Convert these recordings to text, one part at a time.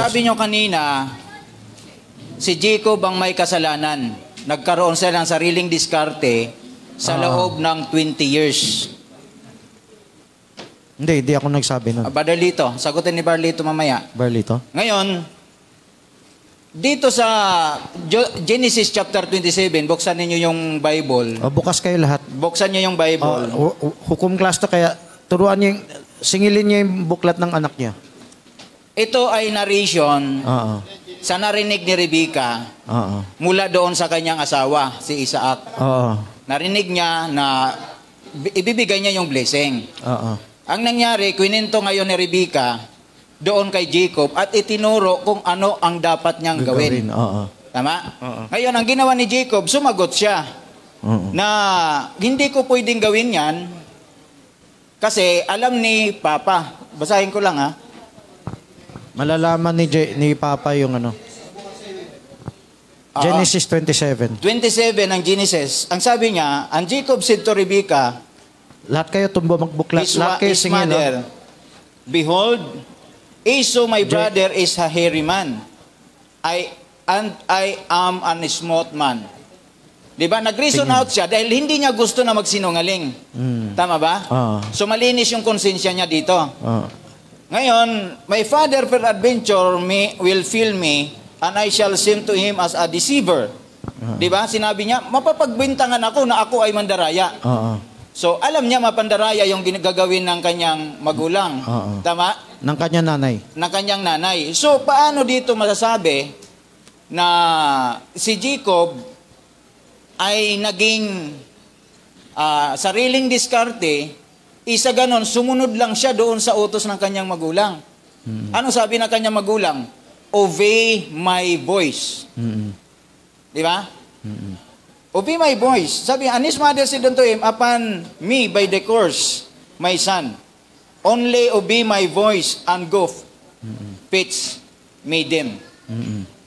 sabi nyo kanina, si Jacob ang may kasalanan. Nagkaroon siya ng sariling diskarte sa loob ng 20 years. Hindi ako nagsabi nun. Barlito, sagutin ni Barlito mamaya. Barlito? Ngayon, dito sa Genesis chapter 27, buksan ninyo yung Bible. Bukas kayo lahat. Buksan nyo yung Bible. Hukom class to, kaya turuan niyo, singilin niyo yung buklat ng anak niya. Ito ay narration sa narinig ni Rebecca mula doon sa kanyang asawa, si Isaac. Narinig niya na ibibigay niya yung blessing. Ang nangyari, kwento ngayon ni Rebecca doon kay Jacob at itinuro kung ano ang dapat niyang gawin. Tama? Ngayon, ang ginawa ni Jacob, sumagot siya na hindi ko pwedeng gawin yan kasi alam ni Papa. Basahin ko lang ha. Malalaman ni Papa yung ano. Genesis 27. 27 ang Genesis. Ang sabi niya, and Jacob said to Rebecca, lahat kayo tumbo magbuklat. Lahat kayo singin. Mother, behold, Esau my brother is a hairy man. I am an smooth man. Diba? Nag-reason out siya dahil hindi niya gusto na magsinungaling. Tama ba? So malinis yung konsensya niya dito. Ngayon, my father peradventure will fill me and I shall seem to him as a deceiver. Diba? Sinabi niya, mapapagbintangan ako na ako ay mandaraya. So, alam niya mapandaraya yung gagawin ng kanyang magulang. Tama? Ng kanyang nanay. Ng kanyang nanay. So, paano dito masasabi na si Jacob ay naging sariling diskarte, isa ganon, sumunod lang siya doon sa utos ng kanyang magulang. Ano sabi ng kanyang magulang? Obey my voice. Di ba? Obey my voice. Sabi, and his mother said unto him, upon me by the course, my son, only obey my voice and go fetch me them.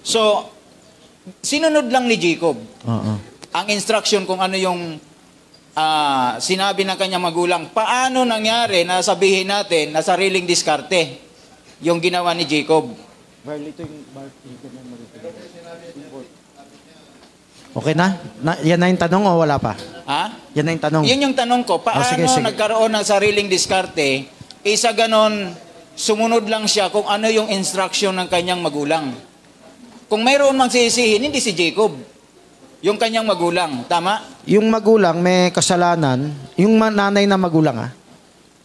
So, sinunod lang ni Jacob ang instruction kung ano yung sinabi ng kanyang magulang. Paano nangyari na sabihin natin na sariling diskarte yung ginawa ni Jacob? Okay na? Yan na yung tanong o wala pa? Ha? Yan na yung tanong. Yun yung tanong ko. Paano sige. Nagkaroon ng sariling diskarte? Isa ganon, sumunod lang siya kung ano yung instruction ng kanyang magulang. Kung mayroon mang sisihin, hindi si Jacob. Yung kanyang magulang. Tama? Yung magulang may kasalanan. Yung nanay na magulang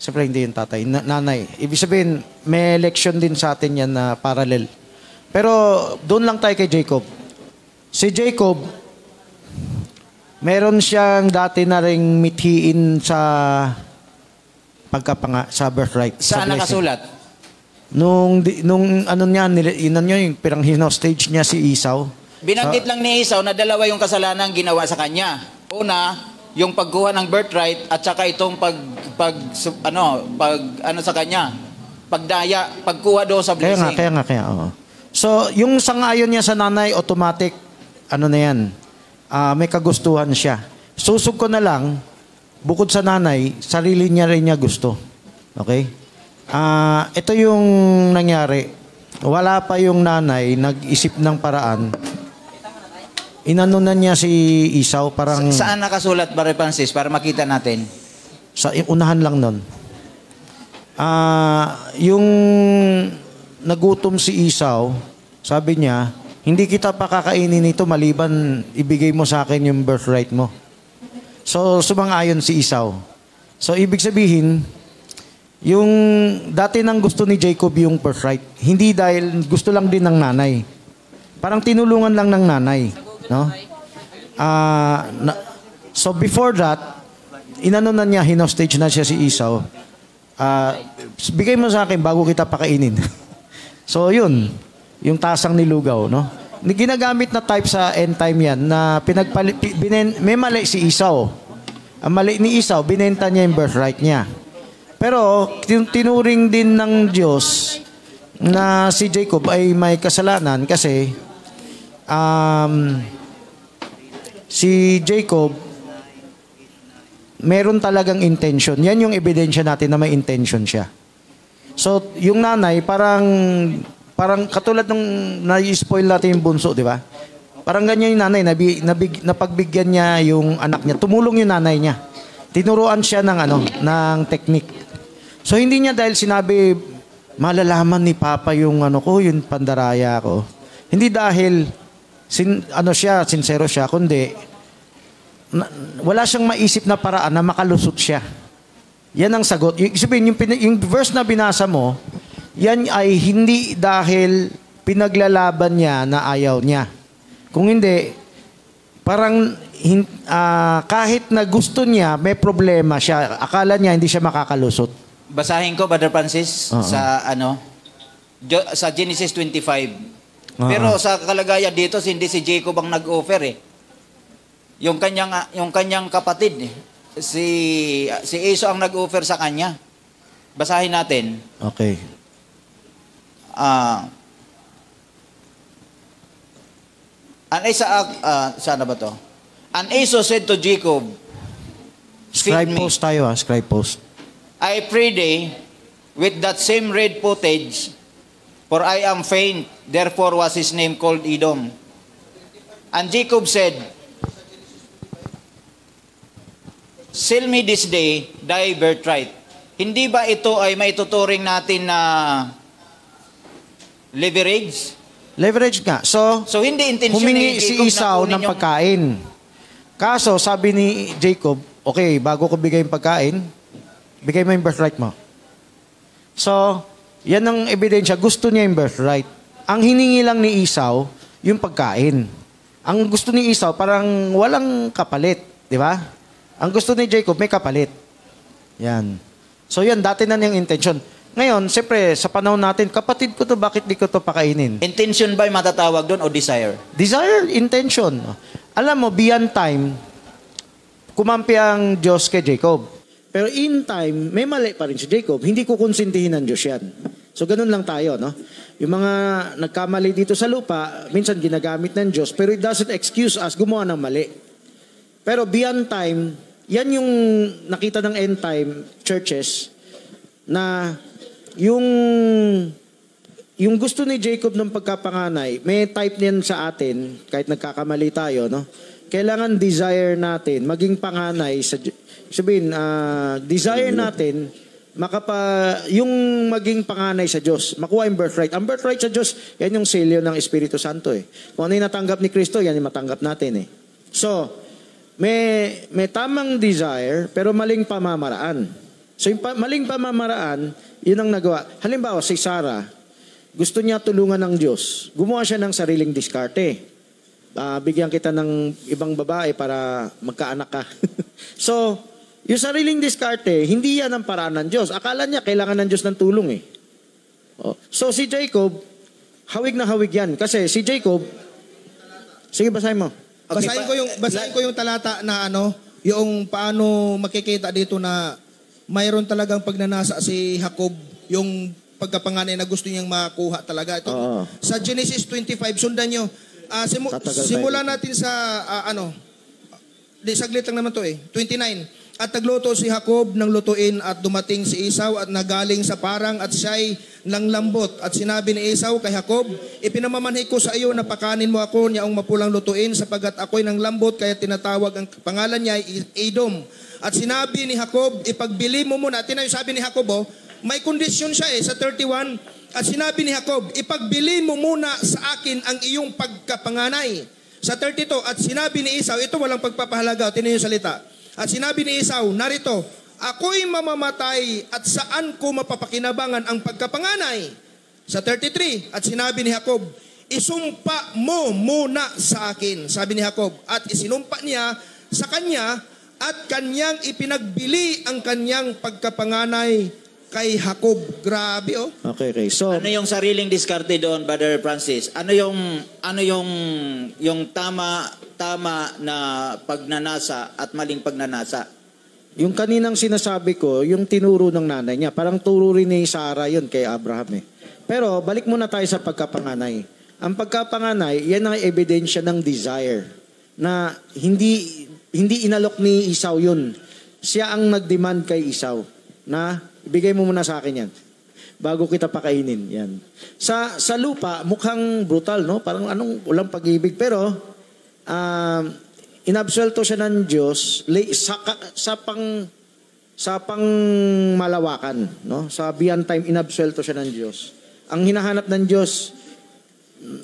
siyempre hindi yung tatay. Nanay. Ibig sabihin, may leksyon din sa atin yan na parallel. Pero doon lang tayo kay Jacob. Si Jacob, meron siyang dati na ring mithiin sa sa birthright. Saan nakasulat? Nung ano niya, yung pirang hinostage niya si Esau. Binanggit lang ni Esau na dalawa yung kasalanan ginawa sa kanya. Una, yung pagkuha ng birthright at saka itong sa kanya. Pagdaya, pagkuha doon sa blessing. Kaya. So, yung sangayon niya sa nanay, automatic, ano na yan, may kagustuhan siya. Susog ko na lang, bukod sa nanay, sarili niya rin niya gusto. Okay? Ito yung nangyari. Wala pa yung nanay, nag-isip ng paraan. Inano na niya si Esau, parang... Saan nakasulat, Barre Francis, para makita natin? Sa unahan lang nun. Yung nagutom si Esau, sabi niya, hindi kita pakakainin nito maliban ibigay mo sa akin yung birthright mo. So, sumang-ayon si Esau. So, ibig sabihin, yung dati nang gusto ni Jacob yung birthright, hindi dahil gusto lang din ng nanay. Parang tinulungan lang ng nanay. No? So, before that, inano na niya, hinostage na siya si Esau. Bigay mo sa akin bago kita pakainin. So, yun. Yung tasang nilugaw, no? Ginagamit na type sa end time yan na may mali si Esau. Ang mali ni Esau, binenta niya yung birthright niya. Pero, tinuring din ng Diyos na si Jacob ay may kasalanan kasi si Jacob meron talagang intention. Yan yung ebidensya natin na may intention siya. So, yung nanay parang parang katulad nung na-spoil natin yung bunso, di ba? Parang ganyan yung nanay, napagbigyan niya yung anak niya. Tumulong yung nanay niya. Tinuruan siya ng technique. So hindi niya dahil sinabi, malalaman ni Papa yung yung pandaraya ko. Hindi dahil sincero siya, kundi wala siyang maisip na paraan na makalusot siya. Yan ang sagot. Yung verse na binasa mo, yan ay hindi dahil pinaglalaban niya na ayaw niya. Kung hindi, parang kahit na gusto niya, may problema siya. Akala niya hindi siya makakalusot. Basahin ko, Brother Francis, sa sa Genesis 25. Pero sa kalagayan dito, hindi si Jacob ang nag-offer eh. Yung kanyang kapatid eh. Si Esau ang nag-offer sa kanya. Basahin natin. Okay. Saan ba to? And Esau said to Jacob, Scribe "Feed me, post tayo scribe post. I pray thee, with that same red pottage, for I am faint, therefore was his name called Edom. And Jacob said, sell me this day thy birthright." Hindi ba ito ay maituturing natin na leverage? Leverage nga. So hindi intention humingi ni si Jacob Esau na ng pagkain. Kaso, sabi ni Jacob, okay, bago ko bigay yung pagkain, bigay mo yung birthright mo. So, yan ang ebidensya. Gusto niya yung birthright. Ang hiningi lang ni Esau, yung pagkain. Ang gusto ni Esau, parang walang kapalit. Di ba? Ang gusto ni Jacob, may kapalit. Yan. So, yan, dati na niyang intention. Ngayon, siyempre, sa panahon natin, kapatid ko to, bakit di ko to pakainin? Intention ba yung matatawag doon o desire? Desire, intention. Alam mo, beyond time, kumampi ang Diyos kay Jacob. Pero in time, may mali pa rin si Jacob. Hindi ko konsintihin ng Diyos yan. So, ganun lang tayo, no? Yung mga nagkamali dito sa lupa, minsan ginagamit ng Diyos, pero it doesn't excuse us gumawa ng mali. Pero beyond time, yan yung nakita ng end time churches na yung gusto ni Jacob ng pagkapanganay, may type niyan sa atin, kahit nagkakamali tayo, no? Kailangan desire natin, maging panganay sa, desire natin, yung maging panganay sa Diyos, makuha yung birthright. Ang birthright sa Diyos, yan yung selyo ng Espiritu Santo eh. Kung ano yung natanggap ni Kristo, yan yung matanggap natin eh. So, may tamang desire, pero maling pamamaraan. So, yung maling pamamaraan, yun ang nagawa. Halimbawa, si Sarah, gusto niya tulungan ng Diyos. Gumawa siya ng sariling diskarte. Bigyan kita ng ibang babae para magkaanak ka. So, yung sariling diskarte, hindi yan ang paraan ng Diyos. Akala niya, kailangan ng Diyos ng tulong eh. So, si Jacob, hawig na hawig yan. Kasi si Jacob, sige, basahin mo. Okay, basahin ko yung talata na yung paano makikita dito na mayroon talagang pagnanasa si Jacob, yung pagkapanganay na gusto niyang makuha talaga. Ito, sa Genesis 25, sundan nyo. Simulan natin sa, saglit lang naman to 29. At nagluto si Jacob ng lutuin at dumating si Esau at nagaling sa parang at siya'y langlambot. At sinabi ni Esau kay Jacob, ipinamamanhi ko sa iyo na pakanin mo ako niyaong mapulang lutuin sapagat ako'y nang lambot kaya tinatawag ang pangalan niya ay Edom. At sinabi ni Jacob, ipagbili mo muna. At sabi ni Jacob, may kondisyon siya sa 31. At sinabi ni Jacob, ipagbili mo muna sa akin ang iyong pagkapanganay. Sa 32, at sinabi ni Esau, ito walang pagpapahalaga. Tingnan yung salita. At sinabi ni Esau, narito, ako'y mamamatay at saan ko mapapakinabangan ang pagkapanganay? Sa 33, at sinabi ni Jacob, isumpa mo muna sa akin. Sabi ni Jacob, at isinumpa niya sa kanya at kanyang ipinagbili ang kanyang pagkapanganay kay Jacob. Grabe Okay. So, ano yung sariling diskarte doon, Brother Francis? Ano yung tama na pagnanasa at maling pagnanasa? yung kaninang sinasabi ko, yung tinuro ng nanay niya, parang turo rin ni Sarah yun kay Abraham eh. Pero balik muna tayo sa pagkapanganay. Ang pagkapanganay, yan ang ebidensya ng desire na hindi inalok ni Esau yun. Siya ang nag-demand kay Esau na ibigay mo muna sa akin yan. bago kita pakainin. Yan. Sa lupa, mukhang brutal, no? Parang walang pag-ibig. Pero, inabsuelto siya ng Diyos sa pangmalawakan, no? Sa beyond time, inabsuelto siya ng Diyos. Ang hinahanap ng Diyos,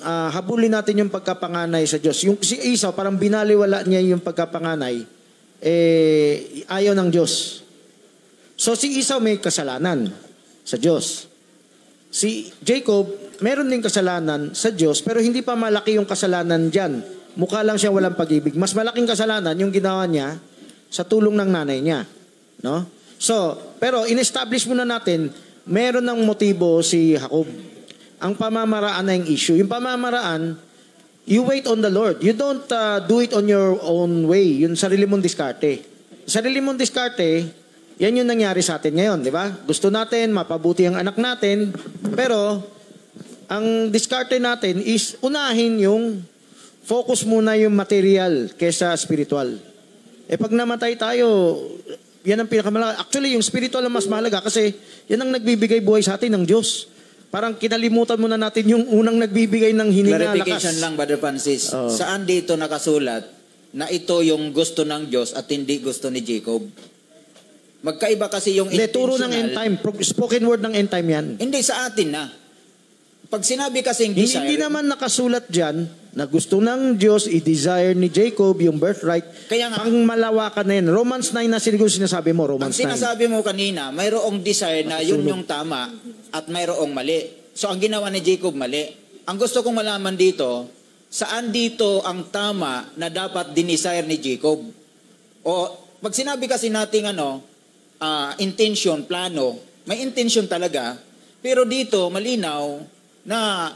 habulin natin yung pagkapanganay sa Diyos. Yung si Esau, parang binaliwala niya yung pagkapanganay, ayaw ng Diyos. So si Esau may kasalanan sa Diyos. Si Jacob, meron din kasalanan sa Diyos, pero hindi pa malaki yung kasalanan dyan. Mukha lang siya walang pag-ibig. Mas malaking kasalanan yung ginawa niya sa tulong ng nanay niya. No? So, pero in-establish muna natin, meron ng motibo si Jacob. Ang pamamaraan na yung issue. Yung pamamaraan, you wait on the Lord. You don't do it on your own way. Yung sarili mong diskarte. Sarili mong diskarte, yan yung nangyari sa atin ngayon, di ba? Gusto natin, mapabuti ang anak natin, pero ang diskarte natin is unahin yung focus muna yung material kesa spiritual. Pag namatay tayo, yan ang pinakamalaga. Actually, yung spiritual ang mas mahalaga kasi yan ang nagbibigay buhay sa atin ng Diyos. Parang kinalimutan muna natin yung unang nagbibigay ng hininga lakas. Clarification lang, Brother Francis. Saan dito nakasulat na ito yung gusto ng Diyos at hindi gusto ni Jacob? Magkaiba kasi yung intentional. Turo ng end time. Spoken word ng end time yan. Hindi, sa atin na. Pag sinabi kasing desire, hindi naman nakasulat dyan na gusto ng Diyos i-desire ni Jacob yung birthright. Kaya nga, pang malawakan na yan. Romans 9 na siguro sinasabi mo, Romans 9. Ang sinasabi mo kanina, mayroong desire na yun yung tama at mayroong mali. So ang ginawa ni Jacob mali. Ang gusto kong malaman dito, saan dito ang tama na dapat dinesire ni Jacob? O pag sinabi kasi nating intention, plano, may intention talaga, pero dito malinaw na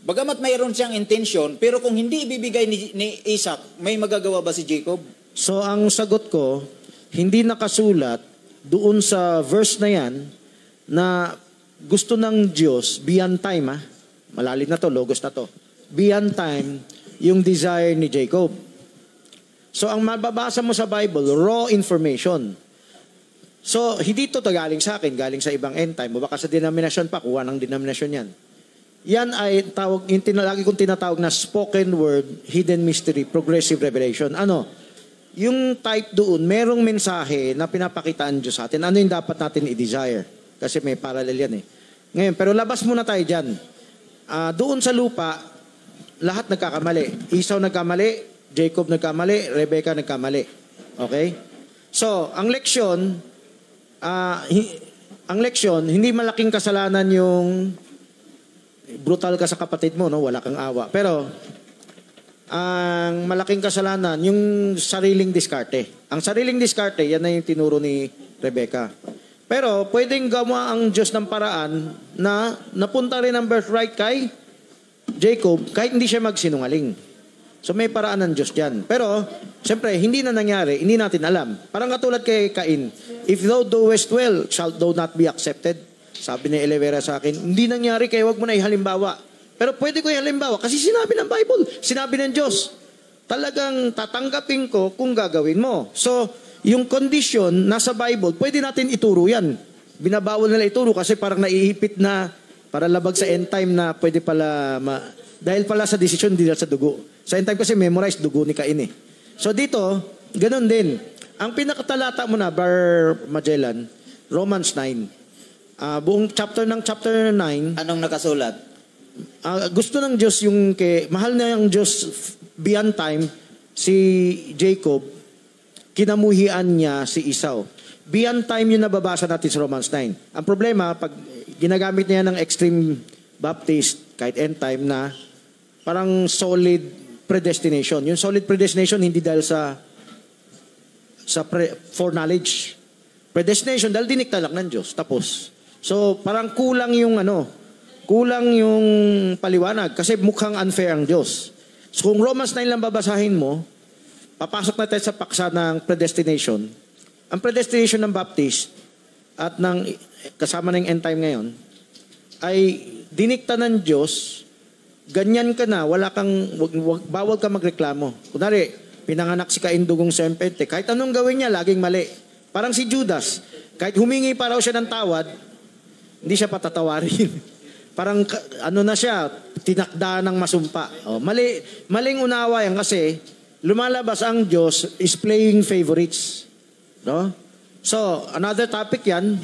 bagamat mayroon siyang intention, pero kung hindi ibibigay ni Isaac, may magagawa ba si Jacob? So ang sagot ko, hindi nakasulat doon sa verse na yan na gusto ng Diyos beyond time, malalim na to, logos na to, beyond time yung desire ni Jacob. So ang mababasa mo sa Bible, raw information. So hindi to galing sa akin, galing sa ibang end time, o baka sa denomination pa, kuha ng denomination yan. Yan ay tawag, lagi kong tinatawag na spoken word, hidden mystery, progressive revelation. Yung type doon, merong mensahe na pinapakitaan Diyos sa atin. Ano yung dapat natin i-desire? Kasi may parallel yan eh. Ngayon, pero labas muna tayo dyan. Doon sa lupa, lahat nagkakamali. Esau nagkamali, Jacob nagkamali, Rebecca nagkamali. Okay? So, ang leksyon, hindi malaking kasalanan yung brutal ka sa kapatid mo, no? Wala kang awa. Pero, ang malaking kasalanan, yung sariling diskarte. Ang sariling diskarte, yan na yung tinuro ni Rebecca. Pero, pwedeng gawa ang Diyos ng paraan na napunta rin ang birthright kay Jacob, kahit hindi siya magsinungaling. So, may paraan ng Diyos dyan. Pero, siyempre, hindi na nangyari, hindi natin alam. Parang katulad kay Cain, if thou doest well, shalt thou not be accepted? Sabi ni Elevera sa akin, hindi nangyari kaya wag mo na ihalimbawa. Pero pwede ko ihalimbawa kasi sinabi ng Bible, sinabi ng Diyos. Talagang tatanggapin ko kung gagawin mo. So, yung condition nasa Bible, pwede natin ituro yan. Binabawal nila ituro kasi parang naiipit na para labag sa end time na pwede pala, dahil pala sa decision, hindi sa dugo. Sa end time kasi memorize dugo ni Cain eh. So dito, ganun din. Ang pinakatalata mo na, Bar Magellan, Romans 9. Buong chapter 9. Anong nakasulat? Gusto ng Diyos mahal na yung Diyos beyond time, si Jacob, kinamuhian niya si Esau. Beyond time yung nababasa natin sa Romans 9. Ang problema, pag ginagamit niya ng extreme Baptist, kahit end time na, parang solid predestination. Yung solid predestination, hindi dahil sa foreknowledge. Predestination, dahil dinikta lang ng Diyos. Tapos. So, parang kulang yung paliwanag kasi mukhang unfair ang Diyos. So, kung Romans 9 lang babasahin mo, papasok na tayo sa paksa ng predestination. Ang predestination ng Baptist at kasama ng end time ngayon ay dinikta ng Diyos, ganyan ka na, bawal ka magreklamo. Kunwari, pinanganak si Cain dugong sempente, kahit anong gawin niya, laging mali. Parang si Judas, kahit humingi pa raw siya ng tawad, Hindi siya patatawarin. Parang ano na siya, tinakda ng masumpa. Oh, maling unawa yan kasi lumalabas ang Diyos is playing favorites. No? So, another topic yan.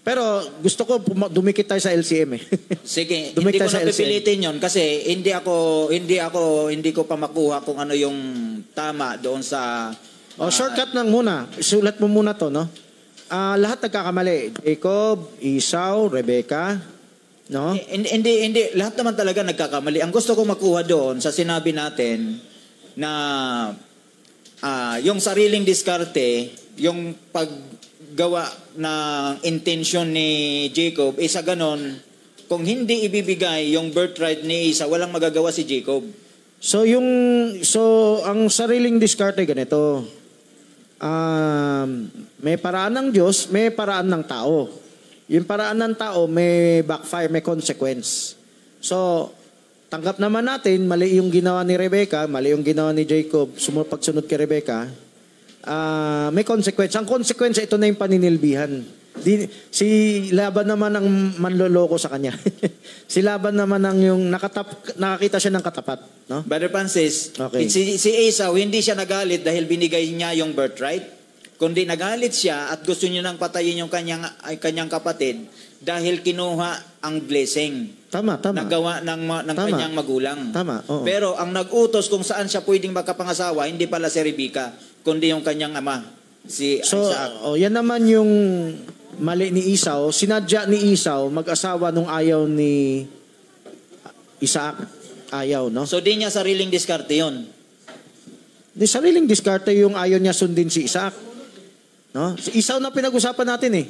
Pero gusto ko dumikit tayo sa LCM eh. Sige, Dumikit hindi ko tayo sa napipilitin yon kasi hindi ko pa makuha kung ano yung tama doon sa shortcut lang muna. Sulat mo muna to, no? Lahat nagkakamali. Jacob, Esau, Rebecca, no? Hindi lahat naman talaga nagkakamali. Ang gusto ko makuha doon sa sinabi natin na yung sariling diskarte, yung paggawa ng intention ni Jacob, isa ganon, kung hindi ibibigay yung birthright ni Isa, walang magagawa si Jacob. So ang sariling diskarte ganito. May paraan ng Diyos, may paraan ng tao. Yung paraan ng tao may backfire, may consequence. So, tanggap naman natin, mali yung ginawa ni Rebecca, mali yung ginawa ni Jacob, pagsunod kay Rebecca, may consequence. Ang consequence, ito na yung paninilbihan. Si Laban naman ang manloloko sa kanya. Si Laban naman ang yung nakakita siya ng katapat. No? Brother Francis, Okay. si Esau, hindi siya nagalit dahil binigay niya yung birthright. Kundi nagalit siya at gusto niya nang patayin yung kanyang kapatid dahil kinuha ang blessing. Tama. Nagawa ng Tama. kanyang magulang. Tama, oo. Pero ang nag-utos kung saan siya pwedeng magkapangasawa, hindi pala si Rebecca, kundi yung kanyang ama, si Isaac. Yan naman yung mali ni Esau. Sinadya ni Esau mag-asawa nung ayaw ni Isaac. Ayaw, no? So di niya sariling diskarte yun. Di sariling diskarte yung ayaw niya sundin si Isaac. No? Si Esau na pinag-usapan natin eh.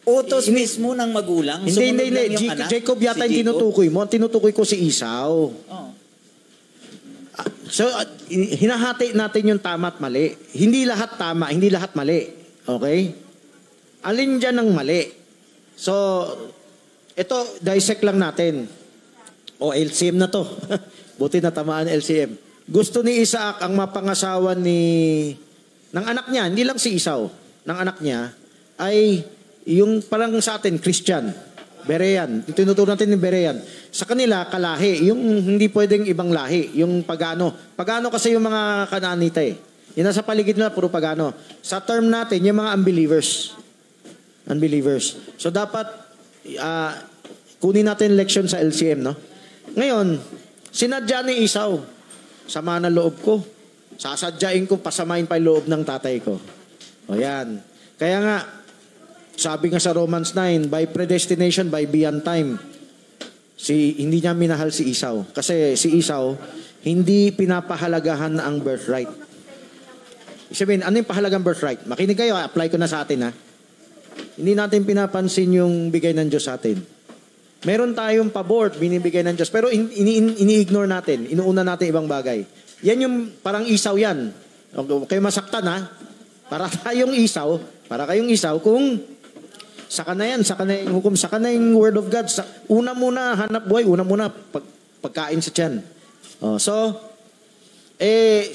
Utos mismo ng magulang. Hindi. Lang yung anak, Jacob yata si yung tinutukoy mo. Ang tinutukoy ko si Esau. Oh. So, hinahati natin yung tama at mali. Hindi lahat tama, hindi lahat mali. Okay? Alin dyan ang mali? So, ito, dissect lang natin. LCM na to. Buti na tamaan LCM. Gusto ni Isaac ang mapangasawa ng anak niya, hindi lang si Esau, ng anak niya, ay yung parang sa atin, Christian, Berean. Yung tinuturo natin ni Berean. Sa kanila, kalahi. Yung hindi pwedeng ibang lahi. Yung pagano. Pagano kasi yung mga Kanaanita eh. Yung nasa paligid nila, puro pagano. Sa term natin, yung mga unbelievers. So dapat, kunin natin leksyon sa LCM, no? Ngayon, sinadya ni Esau, sama na loob ko. Sasadyain ko, pasamain pa yung loob ng tatay ko. Yan. Kaya nga, sabi nga sa Romans 9, by predestination, by beyond time, hindi niya minahal si Esau. Kasi si Esau, hindi pinapahalagahan ang birthright. Sabihin, ano yung pahalagang birthright? Makinig kayo, apply ko na sa atin, ha? Hindi natin pinapansin yung bigay ng Diyos sa atin. Meron tayong pabor, binibigay ng Diyos, pero ini-ignore natin, inuuna natin ibang bagay. Yan yung parang Esau yan. Kayo masaktan, ha? Para kayong Esau, kung saka na yung hukom, saka na yung word of God. Una muna, hanap buhay, pagkain sa tiyan.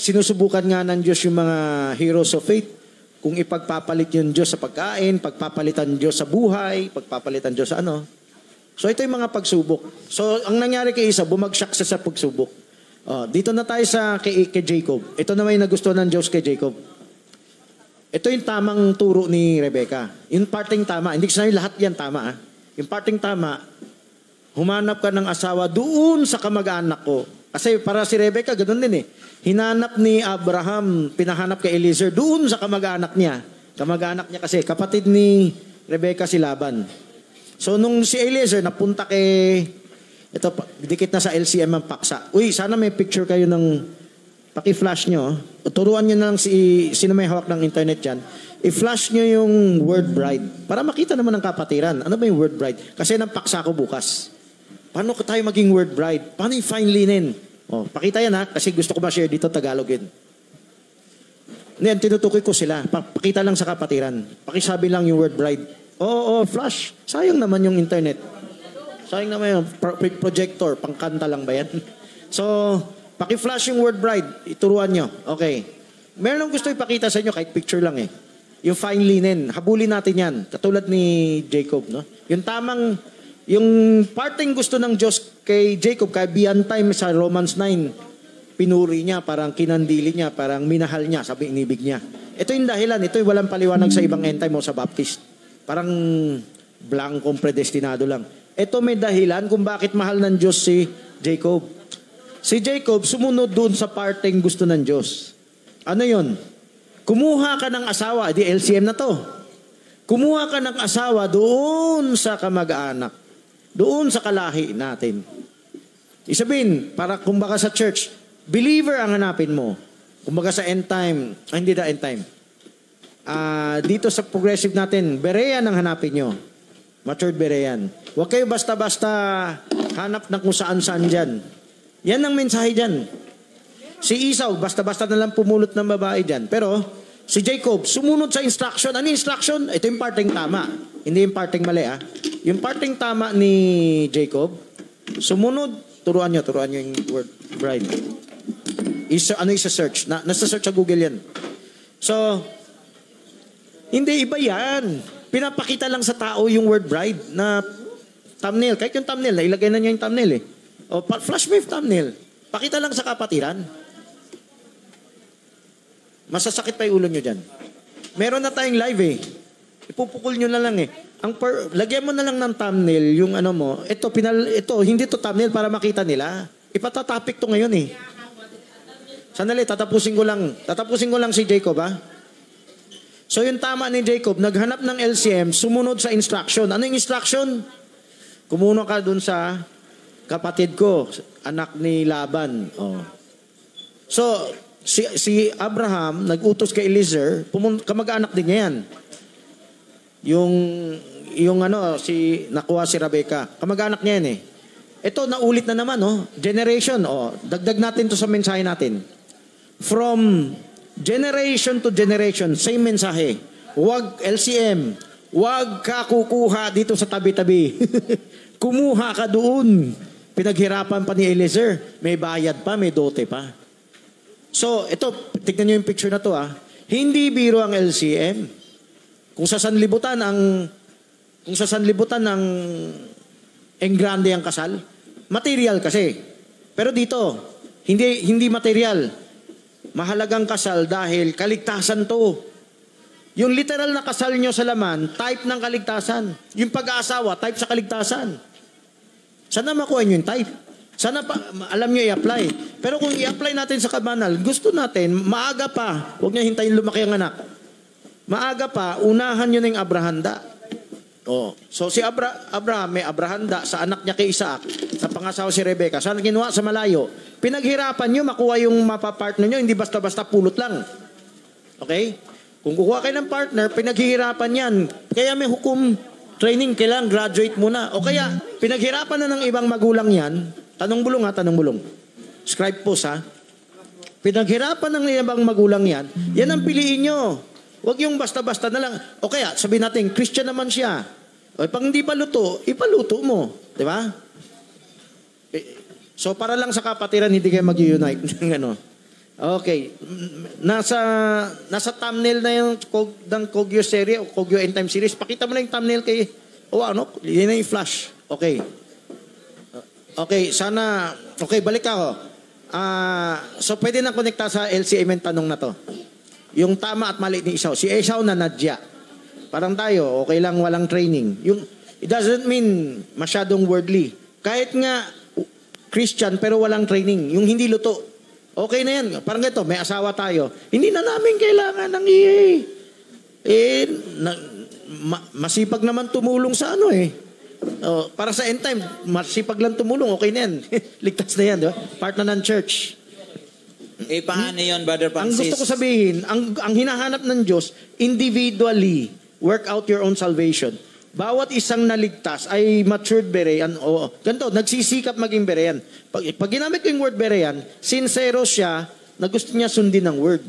Sinusubukan nga ng Diyos yung mga heroes of faith. Kung ipagpapalit yung Diyos sa pagkain, pagpapalitan Diyos sa buhay, pagpapalitan Diyos sa ano. So ito yung mga pagsubok. So ang nangyari kay Esau, bumagsak sa pagsubok. Dito na tayo sa kay Jacob. Ito naman yung nagustuhan ng Diyos kay Jacob. Ito yung tamang turo ni Rebecca. Yung parting tama, hindi ko sinabi lahat yan tama. Yung parting tama, humanap ka ng asawa doon sa kamag-anak ko. Kasi para si Rebecca, ganoon din eh. Hinanap ni Abraham, pinahanap kay Eliezer doon sa kamag-anak niya. Kamag-anak niya kasi, kapatid ni Rebecca si Laban. So nung si Eliezer napunta ito, dikit na sa LCM ang paksa. Sana may picture kayo ng, paki-flash nyo. Turuan nyo na lang sino may hawak ng internet dyan. I-flash nyo yung word bride. Para makita naman ng kapatiran. Ano ba yung word bride? Kasi nang paksa ko bukas. Paano tayo maging word bride? Paano yung fine linen? Pakita yan ha. Kasi gusto ko ma-share dito Tagalogin. Ngayon, tinutukoy ko sila. Pakita lang sa kapatiran. Pakisabi lang yung word bride. Flash. Sayang naman yung internet. Sayang naman yung projector. Pangkanta lang ba yan? So, paki-flash yung word bride. Ituruan nyo. Okay. Meron akong gusto ipakita sa inyo kahit picture lang eh. Yung fine linen, habulin natin yan. Katulad ni Jacob, no? Yung parting gusto ng Diyos kay Jacob, kaya beyond time sa Romans 9, pinuri niya, parang kinandili niya, parang minahal niya, sabi inibig niya. Ito yung dahilan, ito yung walang paliwanag sa ibang end time o sa Baptist. Parang blankong predestinado lang. Ito may dahilan kung bakit mahal ng Diyos si Jacob. Si Jacob sumunod doon sa parting gusto ng Diyos. Ano yon? Kumuha ka ng asawa, di LCM na to. Kumuha ka ng asawa doon sa kamag-anak. Doon sa kalahi natin. Isabihin, para kumbaga sa church, believer ang hanapin mo. Kumbaga sa end time, hindi na end time. Dito sa progressive natin, Berean ang hanapin nyo. Matured Berean. Huwag kayo basta-basta hanap na kung saan-saan dyan. Yan ang mensahe dyan. Si Esau, basta-basta na lang pumulot ng babae dyan. Pero, si Jacob, sumunod sa instruction. Ano instruction? Ito yung parting tama. Hindi yung parting mali, Yung parting tama ni Jacob, sumunod, turuan nyo yung word bride. Isa-search? Nasa search sa Google yan. So, hindi iba yan. Pinapakita lang sa tao yung word bride na thumbnail. Kahit yung thumbnail, nailagay na niya yung thumbnail O, flash mo yung thumbnail. Pakita lang sa kapatiran. Masasakit pa yung ulo nyo dyan. Meron na tayong live Ipupukul nyo na lang lagyan mo na lang ng thumbnail yung ano mo. Ito, hindi to thumbnail para makita nila. Ipatatapik to ngayon Sandali, tatapusin ko lang si Jacob So yung tama ni Jacob, naghanap ng LCM, sumunod sa instruction. Ano yung instruction? Kumuno ka dun sa kapatid ko, anak ni Laban. So, si Abraham, nag-utos kay Eliezer, kamag-anak din niya yan. Nakuha si Rebecca. Kamag-anak niya yan Ito, naulit na naman, Generation, dagdag natin to sa mensahe natin. From generation to generation, same mensahe. Huwag LCM, huwag ka kukuha dito sa tabi-tabi. Kumuha ka doon. Pinaghirapan pa ni Eliezer. May bayad pa, may dote pa. So, ito, tignan nyo yung picture na to Hindi biro ang LCM. Kung sa sanlibutan ang enggrande ang kasal, material kasi. Pero dito, hindi material. Mahalagang kasal dahil kaligtasan to. Yung literal na kasal nyo sa laman, type ng kaligtasan. Yung pag-aasawa, type sa kaligtasan. Sana makuha nyo yung type. Sana pa, alam nyo i-apply. Pero kung i-apply natin sa kabanal, gusto natin, maaga pa, huwag nyo hintayin lumaki ang anak. Maaga pa, unahan nyo na yung Abrahanda. So si Abraham may Abrahanda sa anak niya kay Isaac, sa pangasawa si Rebecca. Saan ginawa? Sa malayo. Pinaghirapan nyo, makuha yung mapapartner nyo, hindi basta-basta pulot lang. Okay? Kung kukuha kayo ng partner, pinaghihirapan yan. Kaya may hukom training, kailangan graduate muna. O kaya, pinaghirapan na ng ibang magulang yan. Tanong bulong tanong bulong. Scribe post Pinaghirapan ng ibang magulang yan. Yan ang piliin nyo. Huwag yung basta-basta na lang. O kaya, sabihin natin, Christian naman siya. O pag hindi pa luto, ipaluto mo. Di ba? So, para lang sa kapatiran, hindi kayo mag-unite. Okay. Nasa thumbnail na yung ng Kogyo series o Kogyo End Time series. Pakita mo na yung thumbnail kay... Yun na yung flash. Okay. Okay, sana... Okay, balik ako. So, pwede na konekta sa LCM yung tanong na to. Yung tama at mali ni Esau. Si Esau na nadya. Parang tayo, okay lang walang training. It doesn't mean masyadong worldly. Kahit nga Christian pero walang training. Yung hindi luto. Okay na yan. Parang ito, may asawa tayo. Hindi na namin kailangan ng masipag naman tumulong sa para sa end time, masipag lang tumulong, okay na yan. Ligtas na yan, di ba? Part na ng church. Paano yun, Brother Francis? Ang gusto ko sabihin, ang hinahanap ng Diyos, individually, work out your own salvation. Bawat isang naligtas ay matured Berean. Ganito, nagsisikap maging Berean. Pag ginamit ko yung word Berean, sincero siya na gusto niya sundin ng word.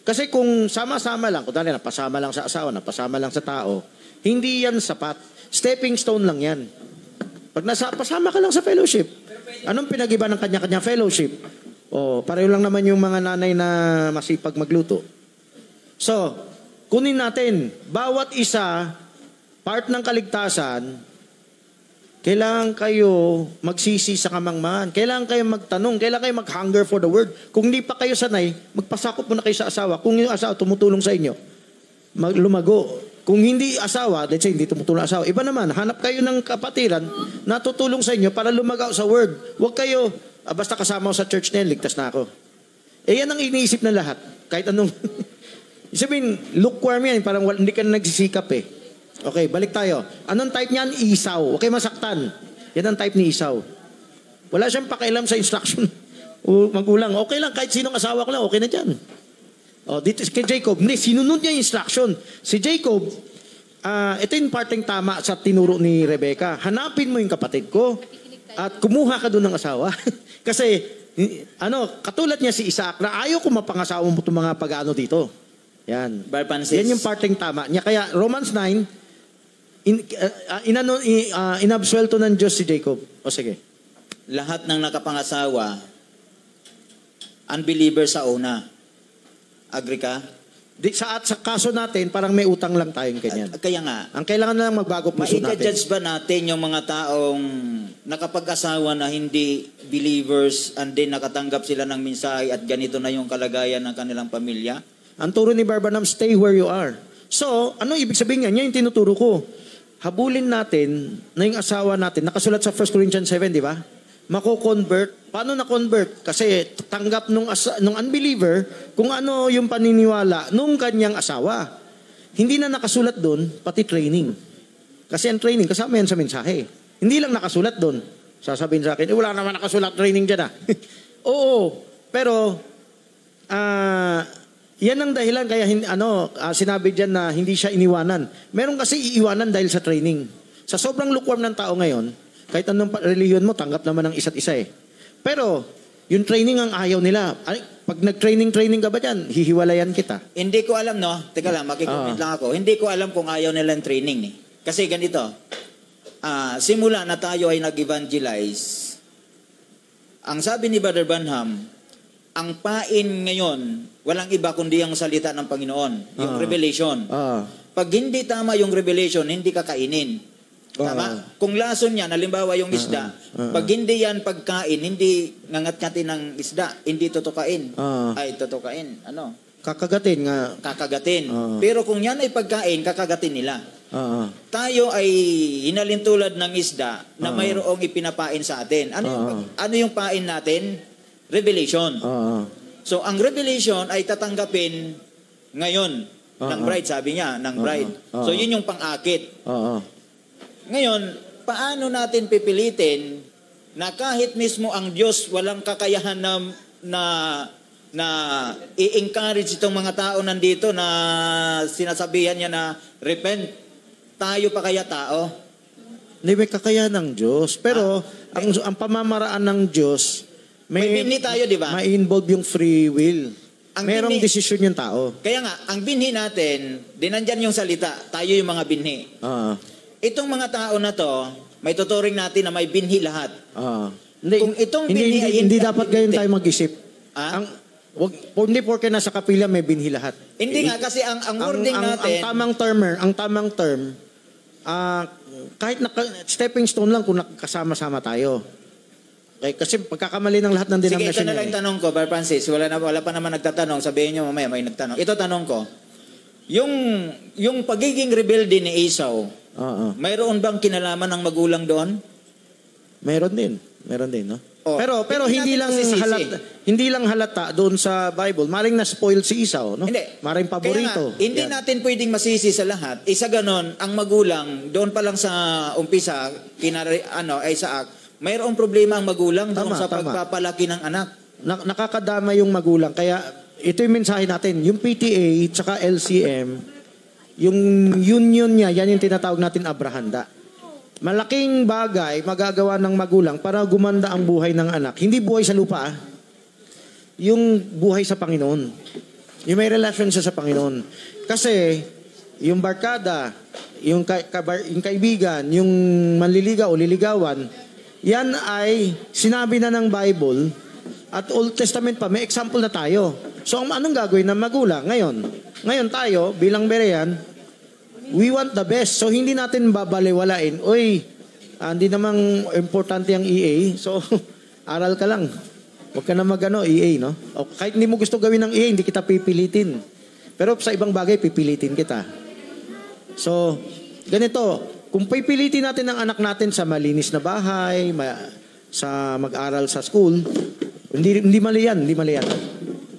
Kasi kung sama-sama lang, kung napasama lang sa asawa, napasama lang sa tao, hindi yan sapat. Stepping stone lang yan. Pag pasama ka lang sa fellowship, anong pinag-iba ng kanya-kanya fellowship? Pareho lang naman yung mga nanay na masipag magluto. So, kunin natin, bawat isa, part ng kaligtasan, kailangan kayo magsisi sa kamangmangan. Kailangan kayo magtanong. Kailangan kayo mag-hunger for the word. Kung hindi pa kayo sanay, magpasakop muna kayo sa asawa. Kung yung asawa tumutulong sa inyo, lumago. Kung hindi asawa, let's say hindi tumutulong asawa, iba naman, hanap kayo ng kapatiran na tutulong sa inyo para lumagaw sa word. Huwag kayo, basta kasama ko sa church na yan, ligtas na ako. Yan ang iniisip ng lahat. Kahit anong... Sabihin, lukewarm yan, parang hindi ka na nagsisikap eh. Okay, balik tayo. Anong type niyan? Isaw. Okay, masaktan. Yan ang type ni Isaw. Wala siyang pakialam sa instruction. O magulang, okay lang, kahit sinong asawa ko lang, okay na dyan. O, dito kay Jacob, hindi, sinunod niya yung instruction. Si Jacob, ito yung parteng tama sa tinuro ni Rebecca. Hanapin mo yung kapatid ko at kumuha ka doon ng asawa. Kasi, katulad niya si Isaac na ayaw ko mapangasawa mo itong mga pag-ano dito. Yan. Yan yung parteng tama niya. Kaya, Romans 9, inabsuelto ng Diyos si Jacob. O sige. Lahat ng nakapangasawa, unbeliever sa una. Agree ka? Sa kaso natin, parang may utang lang tayong ganyan. Kaya nga. Ang kailangan na lang magbago puso natin. Maika-judge ba natin yung mga taong nakapag-asawa na hindi believers and then nakatanggap sila ng mensahe at ganito na yung kalagayan ng kanilang pamilya? Ang turo ni Barbanam, stay where you are. So, ano ibig sabihin niya? Yan yung tinuturo ko. Habulin natin na yung asawa natin, nakasulat sa 1 Corinthians 7, di ba? Mako-convert. Paano na-convert? Kasi tanggap nung unbeliever kung ano yung paniniwala nung kanyang asawa. Hindi na nakasulat doon, pati training. Kasi ang training, kasama yan sa mensahe. Hindi lang nakasulat doon. Sasabihin sa akin, wala naman nakasulat training dyan ah. Oo, pero yan ang dahilan kaya sinabi diyan na hindi siya iniwanan. Meron kasi iiwanan dahil sa training. Sa sobrang lukewarm ng tao ngayon, kahit anong relihiyon mo, tanggap naman ng isa't isa eh. Pero, yung training ang ayaw nila. Pag nag-training ka ba dyan, hihiwalayan kita. Hindi ko alam, no? Teka lang, makikomment lang ako. Hindi ko alam kung ayaw nila ng training eh. Kasi ganito, simula na tayo ay nag-evangelize, ang sabi ni Brother Branham, ang pain ngayon, walang iba kundi ang salita ng Panginoon, yung revelation. Pag hindi tama yung revelation, hindi ka kainin. Tama? Kung lason yan, halimbawa yung isda, pag hindi yan pagkain, hindi ngangat-ngatin ng isda, hindi tutukain. Ay, tutukain. Ano? Kakagatin nga. Kakagatin. Pero kung yan ay pagkain, kakagatin nila. Tayo ay hinalintulad ng isda na mayroong ipinapain sa atin. Ano yung pain natin? Revelation. So, ang revelation ay tatanggapin ngayon ng bride, sabi niya, ng bride. So, yun yung pang-akit. Ngayon, paano natin pipilitin na kahit mismo ang Diyos walang kakayahan na i-encourage itong mga tao nandito na sinasabihan niya na repent, tayo pa kaya tao? Hindi, may kakayahan ng Diyos. Pero, ang pamamaraan ng Diyos, may binhi tayo, di ba? May involve yung free will. Merong desisyon yung tao. Kaya nga, ang binhi natin, dinandyan yung salita, tayo yung mga binhi. Itong mga tao na to, may tuturing natin na may binhi lahat. Kung itong binhi ay hindi dapat gayon tayo mag-isip. Hindi porke nasa kapila may binhi lahat. Hindi nga kasi ang wording natin, ang tamang term, kahit stepping stone lang kung nakasama-sama tayo. Okay, kasi pagkakamali ng lahat ng denomination. Sige, ito na lang tanong ko, Brother Francis. Wala pa naman nagtatanong. Sabihin nyo mamaya may nagtanong. Ito tanong ko. Yung pagiging rebelde ni Esau, mayroon bang kinalaman ng magulang doon? Meron din, no? Pero hindi lang halata doon sa Bible. Maring na-spoil si Esau, no? Hindi. Maring paborito. Kaya nga, hindi natin pwedeng masisi sa lahat. Isa ganon, ang magulang doon pa lang sa umpisa Isaac, mayroong problema ang magulang doon sa pagpapalaki ng anak. Nakakadama yung magulang. Kaya ito yung mensahe natin. Yung PTA tsaka LCM, yung union niya, yan yung tinatawag natin abrahanda. Malaking bagay magagawa ng magulang para gumanda ang buhay ng anak. Hindi buhay sa lupa, yung buhay sa Panginoon. Yung may relasyon siya sa Panginoon. Kasi, yung barkada, yung kaibigan, yung manliligaw o liligawan, yan ay sinabi na ng Bible at Old Testament pa, may example na tayo. So, anong gagawin ng magulang? Ngayon tayo, bilang Berean, we want the best. So, hindi natin babaliwalain, hindi namang importante ang EA. So, aral ka lang. Huwag ka na EA, no? O, kahit hindi mo gusto gawin ng EA, hindi kita pipilitin. Pero sa ibang bagay, pipilitin kita. So, ganito, kung pipilitin natin ang anak natin sa malinis na bahay, sa mag-aral sa school, hindi mali yan.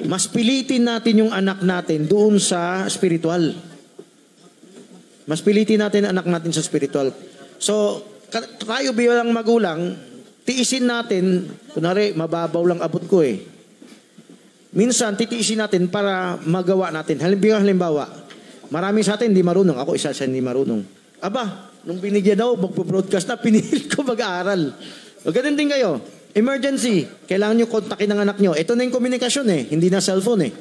Mas pilitin natin yung anak natin doon sa spiritual. Mas pilitin natin ang anak natin sa spiritual. So, tayo bilang magulang, tiisin natin, kunwari, mababaw lang abot ko Minsan, titiisin natin para magawa natin. Halimbawa, marami sa atin hindi marunong. Ako isa sa hindi marunong. Aba, nung binigyan ako, magpo-broadcast na, pinilit ko mag-aaral. O, ganun din kayo. Emergency, kailangan nyo kontakin ng anak nyo. Ito na yung komunikasyon hindi na cellphone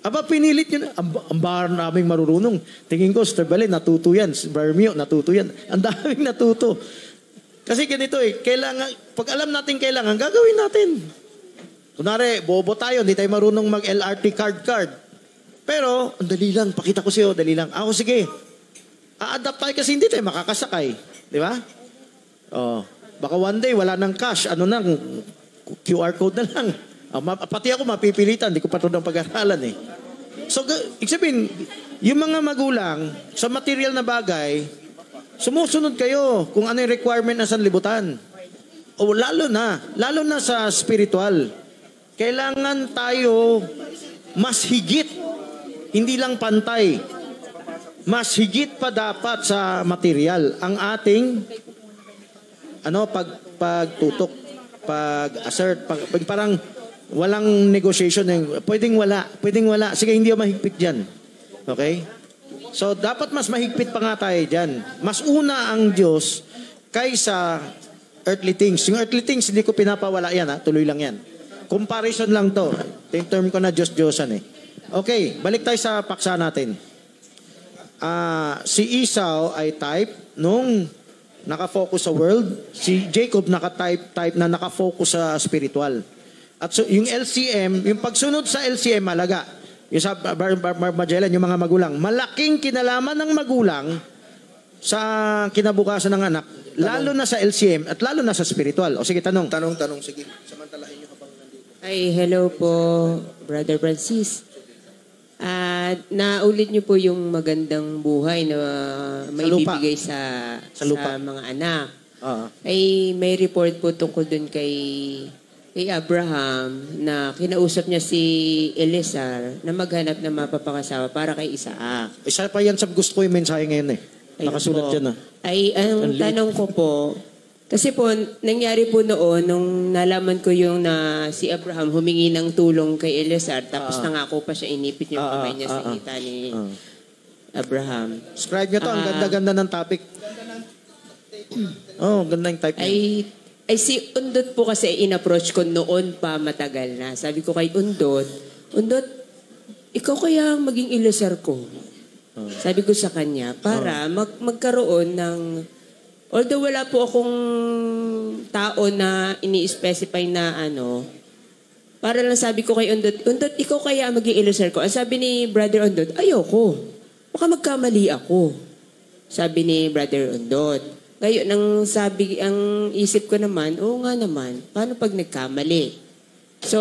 Aba, pinilit nyo na. Ang bahar naming marurunong. Tingin ko, Sir Balen, natuto yan. Barmio, natuto yan. Ang daming natuto. Kasi ganito kailangan, pag alam natin kailangan, gagawin natin. Kunwari, bobo tayo, hindi tayo marunong mag-LRT card. Pero, ang dali lang, pakita ko sa'yo, dali lang. Ako, sige. A-adapt tayo kasi hindi tayo makakasakay. Di ba? Baka one day, wala nang cash. QR code na lang. Pati ako mapipilitan, hindi ko pa ito ng pag-aralan So, ibig sabihin, yung mga magulang, sa material na bagay, sumusunod kayo kung ano yung requirement ng sanlibutan. O lalo na sa spiritual. Kailangan tayo mas higit, hindi lang pantay. Mas higit pa dapat sa material ang ating pagtutok, pag-assert, parang walang negotiation. Pwedeng wala. Sige, hindi ako mahigpit dyan. Okay? So, dapat mas mahigpit pa nga tayo dyan. Mas una ang Diyos kaysa earthly things. Yung earthly things, hindi ko pinapawala yan. Tuloy lang yan. Comparison lang to. Yung term ko na Diyos-Diyosan Okay, balik tayo sa paksa natin. Si Esau ay type nung nakafocus sa world. Si Jacob type na nakafocus sa spiritual. At so, yung LCM, yung pagsunod sa LCM, malaga. Yung sa Magellan, yung mga magulang. Malaking kinalaman ng magulang sa kinabukasan ng anak, lalo na sa LCM at lalo na sa spiritual. O sige, tanong. Tanong, sige. Samantalahin nyo habang nandito. Ay, hello po, Brother Francis. Naulit niyo po yung magandang buhay na maibibigay sa mga anak. Ay, may report po tungkol dun kay Abraham na kinausap niya si Eliezer na maghanap ng mapapakasawa para kay Isaac. Isa pa yan sa gusto ko yung mensahe ngayon Nakasulat po. Dyan Ay, ang tanong ko po, kasi po, nangyari po noon, nung nalaman ko yung na si Abraham humingi ng tulong kay Eliezer, tapos nangako pa siya, inipit niya yung kamay niya sa hita ni Abraham. Describe niya to, ang ganda-ganda ng topic. Ganda yung type niya. Ay si Undot po kasi in-approach ko noon pa matagal na. Sabi ko kay Undot, ikaw kaya maging Eliezer ko. Sabi ko sa kanya, para magkaroon ng, although wala po akong tao na ini-specify na para lang sabi ko kay Undot, ikaw kaya maging Eliezer ko. Ang sabi ni Brother Undot, ayoko. Baka magkamali ako. Sabi ni Brother Undot. Ngayon, ang isip ko naman, oo nga naman, paano pag nagkamali? So,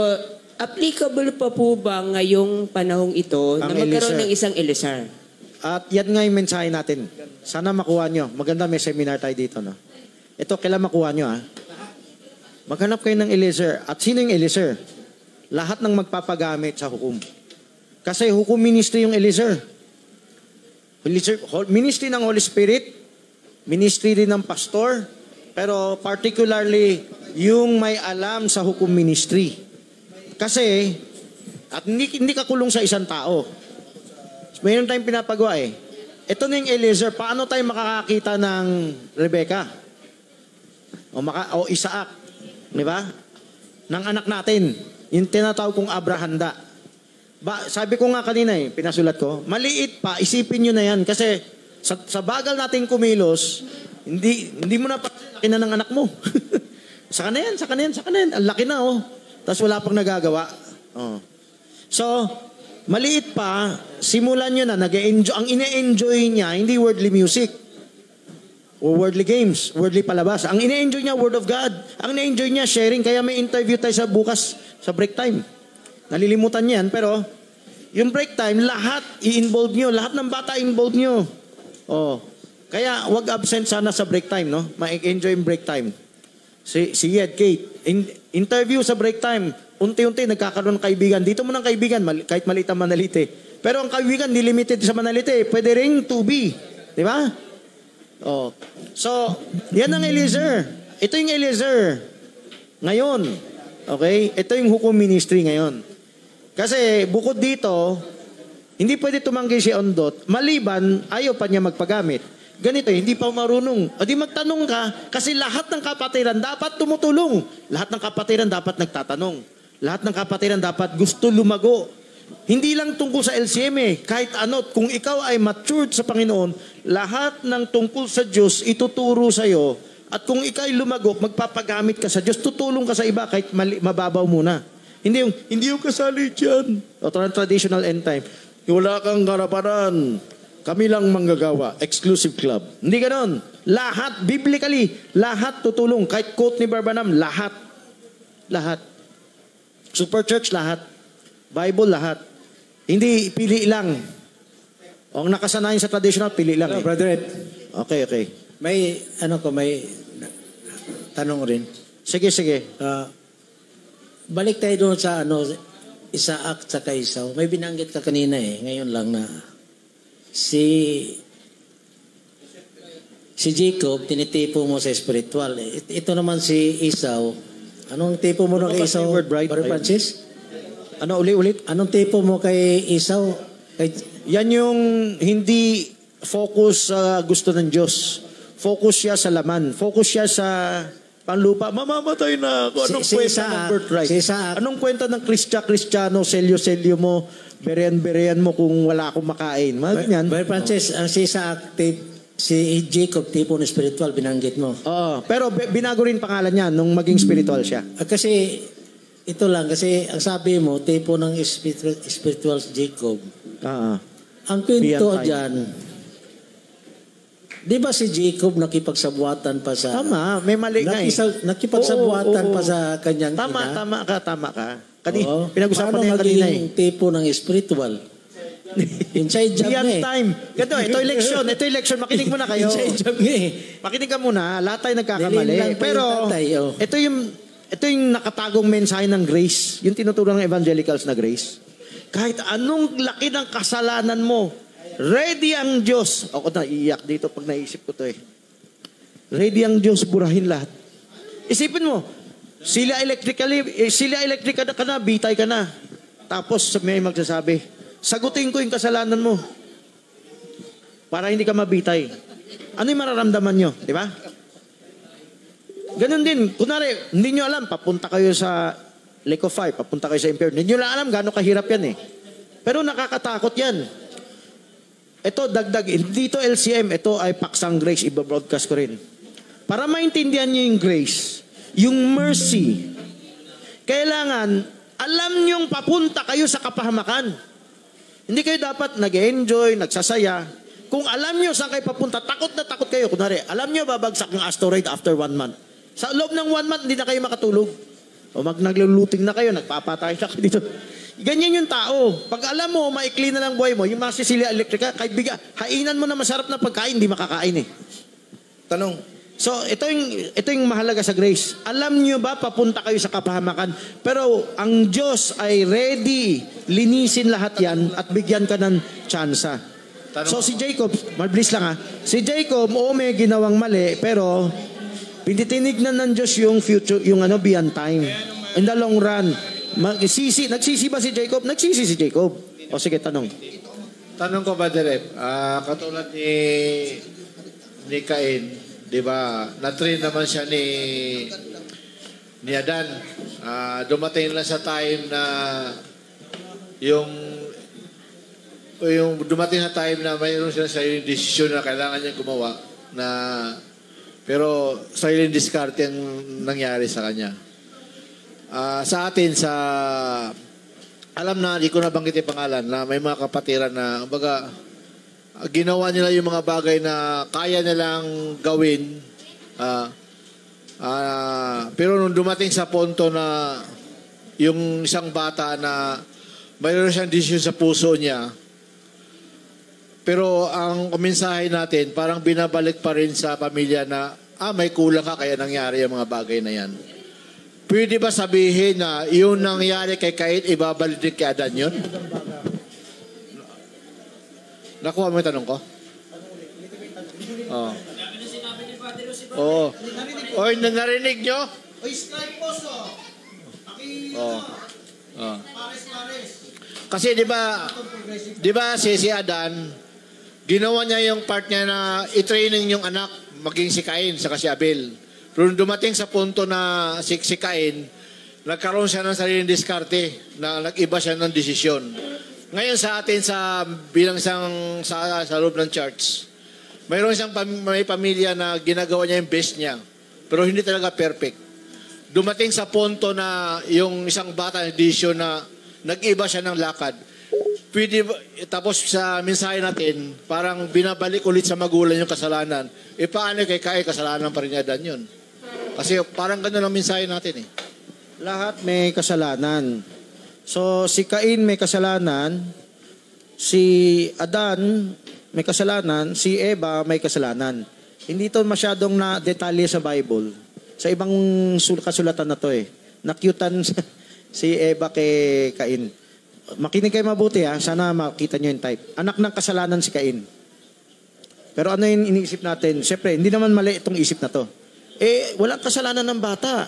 applicable pa po ba ngayong panahong ito na magkaroon ng isang Eliezer? At yan nga yung mensahe natin. Sana makuha nyo. Maganda may seminar tayo dito. Ito, kailan makuha nyo Maghanap kayo ng Eliezer. At sino yung Eliezer? Lahat ng magpapagamit sa hukom. Kasi hukom ministry yung Eliezer. Ministry ng Holy Spirit, ministry rin ng pastor, pero particularly yung may alam sa hukom ministry. Kasi, at hindi ka kulong sa isang tao. Mayroon tayong pinapagawa Ito na yung Eliezer. Paano tayo makakakita ng Rebecca? O Isaac? Di ba? Ng anak natin. Yung tinatawag kong Abrahanda. Sabi ko nga kanina pinasulat ko, maliit pa, isipin nyo na yan. Kasi sa bagal nating kumilos, hindi mo na laki na ng anak mo. Saka na yan. Ang laki na Tapos wala pang nagagawa. So, maliit pa, simulan nyo na, nag-enjoy, ang ine-enjoy niya, hindi worldly music o worldly games, worldly palabas. Ang ine-enjoy niya, Word of God. Ang ine-enjoy niya, sharing. Kaya may interview tayo sa bukas, sa break time. Nalilimutan niyan, pero yung break time, lahat i-involve nyo. Lahat ng bata i-involve nyo. Oh. Kaya wag absent sana sa break time, no? Ma-enjoy yung break time. Si Ed, Kate, interview sa break time. Unti-unti nagkakaroon ng kaibigan. Dito mo ng kaibigan, kahit maliit ang Manalite. Pero ang kaibigan, di limited sa Manalite. Pwede ring 2B. Di ba? Oh. So, yan ang Eliezer. Ito yung Eliezer. Ngayon. Okay? Ito yung hukom ministry ngayon. Kasi bukod dito, hindi pwede tumanggi si Ondot. Maliban, ayaw pa niya magpagamit. Ganito, hindi pa marunong. O di magtanong ka, kasi lahat ng kapatiran dapat tumutulong. Lahat ng kapatiran dapat nagtatanong. Lahat ng kapatiran dapat gusto lumago. Hindi lang tungkol sa LCM eh. Kahit ano, kung ikaw ay matured sa Panginoon, lahat ng tungkol sa Diyos ituturo sa iyo. At kung ikaw ay lumago, magpapagamit ka sa Diyos, tutulong ka sa iba kahit mababaw muna. Hindi yung kasali dyan. O traditional end time. Wala kang karaparan. Kami lang manggagawa. Exclusive club. Hindi ganon. Lahat, biblically, lahat tutulong. Kahit quote ni Barbanam, lahat. Lahat. Super church, lahat. Bible, lahat. Hindi, pili lang. O ang nakasanayan sa traditional, pili lang. Hello, Brother Ed. Okay. May tanong rin. Sige. Balik tayo doon sa Isaac sa Isaw. May binanggit ka kanina ngayon lang na si Jacob, tinitipo mo sa spiritual. Ito naman si Esau. Anong tipo mo kay Esau, Brother Francis? Ano, ulit? Anong tipo mo kay Esau? Yan yung hindi focus sa gusto ng Diyos. Focus siya sa laman. Focus siya sa panlupa. Mamamatay na ako. Anong kwenta ng birthright? Anong kwenta ng Kristiyano, selyo mo, berian mo kung wala akong makain. Mga ganyan. Brother Francis, ang si Isaac, si Jacob, tipo ng spiritual, binanggit mo. Oo. Pero binago rin pangalan niya nung maging spiritual siya. Kasi, ito lang, kasi ang sabi mo, tipo ng spiritual Jacob. Ang kwento dyan, di ba si Jacob nakipagsabuatan pa sa... Tama, may mali nga nakipagsabuatan pa sa kanyang ina. Tama ka. Pinag-usapan na yan kanina maging tipo ng spiritual? Inside job Beyond time. Ito election. Makinig muna kayo. Inside job Makinig ka muna. Lahat tayo nagkakamali. Pero ito yung nakatagong mensahe ng grace. Yung tinuturo ng evangelicals na grace. Kahit anong laki ng kasalanan mo, ready ang Diyos. Ako na iiyak dito pag naisip ko to Ready ang Diyos, burahin lahat. Isipin mo, sila electric ka na, bitay ka na. Tapos may magsasabi, sagutin ko yung kasalanan mo para hindi ka mabitay. Ano yung mararamdaman nyo? Di ba? Ganun din. Kunwari, hindi nyo alam, papunta kayo sa Lake of Fire, papunta kayo sa Imperial. Hindi nyo lang alam gano'ng kahirap yan Pero nakakatakot yan. Ito, dagdag. Dito LCM, ito ay paksang grace. Iba-broadcast ko rin. Para maintindihan nyo yung grace, yung mercy, kailangan, alam nyong papunta kayo sa kapahamakan. Hindi kayo dapat nag-enjoy, nagsasaya. Kung alam nyo saan kayo papunta, takot na takot kayo. Kunwari, alam nyo babagsak ng asteroid after 1 month. Sa loob ng 1 month, hindi na kayo makatulog. O nagluluting na kayo, nagpapatay na kayo dito. Ganyan yung tao. Pag alam mo, maikli na lang buhay mo, yung mga Sicilia Electrica, kahit hainan mo na masarap na pagkain, hindi makakain Tanong. So, ito yung mahalaga sa grace. Alam nyo ba, papunta kayo sa kapahamakan, pero ang Diyos ay ready, linisin lahat yan, at bigyan ka ng tsansa. So, si Jacob, mabilis lang si Jacob, may ginawang mali, pero pinitinignan ng Diyos yung future, yung beyond time. In the long run, nagsisi ba si Jacob? Nagsisi si Jacob. O sige, tanong. Tanong ko ba, Direk? Katulad ni Cain, di ba? Na-train naman siya ni Adan. Dumating lang sa time na dumating sa time na mayroon siya sa yung desisyon na kailangan niyang gumawa pero silent discard ang nangyari sa kanya. Sa atin, sa alam na, di ko nabanggit yung pangalan, na may mga kapatiran na, baga, ginawa nila yung mga bagay na kaya nilang gawin. Pero nung dumating sa punto na yung isang bata na mayroon siyang desisyon sa puso niya, pero ang mensahe natin, parang binabalik pa rin sa pamilya na, may kulang ka kaya nangyari yung mga bagay na yan. Pwede ba sabihin na yung nangyari kay Cain, ibabalik din kay Adan yun? Nakuha mo yung tanong ko? Oo. Oo. Oy, narinig nyo? Oy, Skype po, so. Oo. Kasi di ba si Adan, ginawa niya yung part niya na i-training yung anak maging si Cain saka si Abel. Pero dumating sa punto na si Cain, nagkaroon siya ng sariling diskarte na nag-iba siya ng desisyon. Ngayon sa atin bilang isang sa loob ng church, mayroon siyang may pamilya na ginagawa niya yung best niya, pero hindi talaga perfect. Dumating sa punto na yung isang bata na desisyon na nag-iba siya ng lakad. Tapos sa mensahe natin, parang binabalik ulit sa magulang yung kasalanan. Paano kay Cain, kasalanan pa rin niya Dan yun? Kasi parang gano'n ang mensahe natin eh. Lahat may kasalanan. So, si Cain may kasalanan, si Adan may kasalanan, si Eva may kasalanan. Hindi ito masyadong na detalye sa Bible. Sa ibang kasulatan na to eh. Nakyutan si Eva kay Cain. Makinig kayo mabuti ha. Sana makita nyo yung type. Anak ng kasalanan si Cain. Pero ano yung iniisip natin? Siyempre, hindi naman mali itong isip na to. Walang kasalanan ng bata.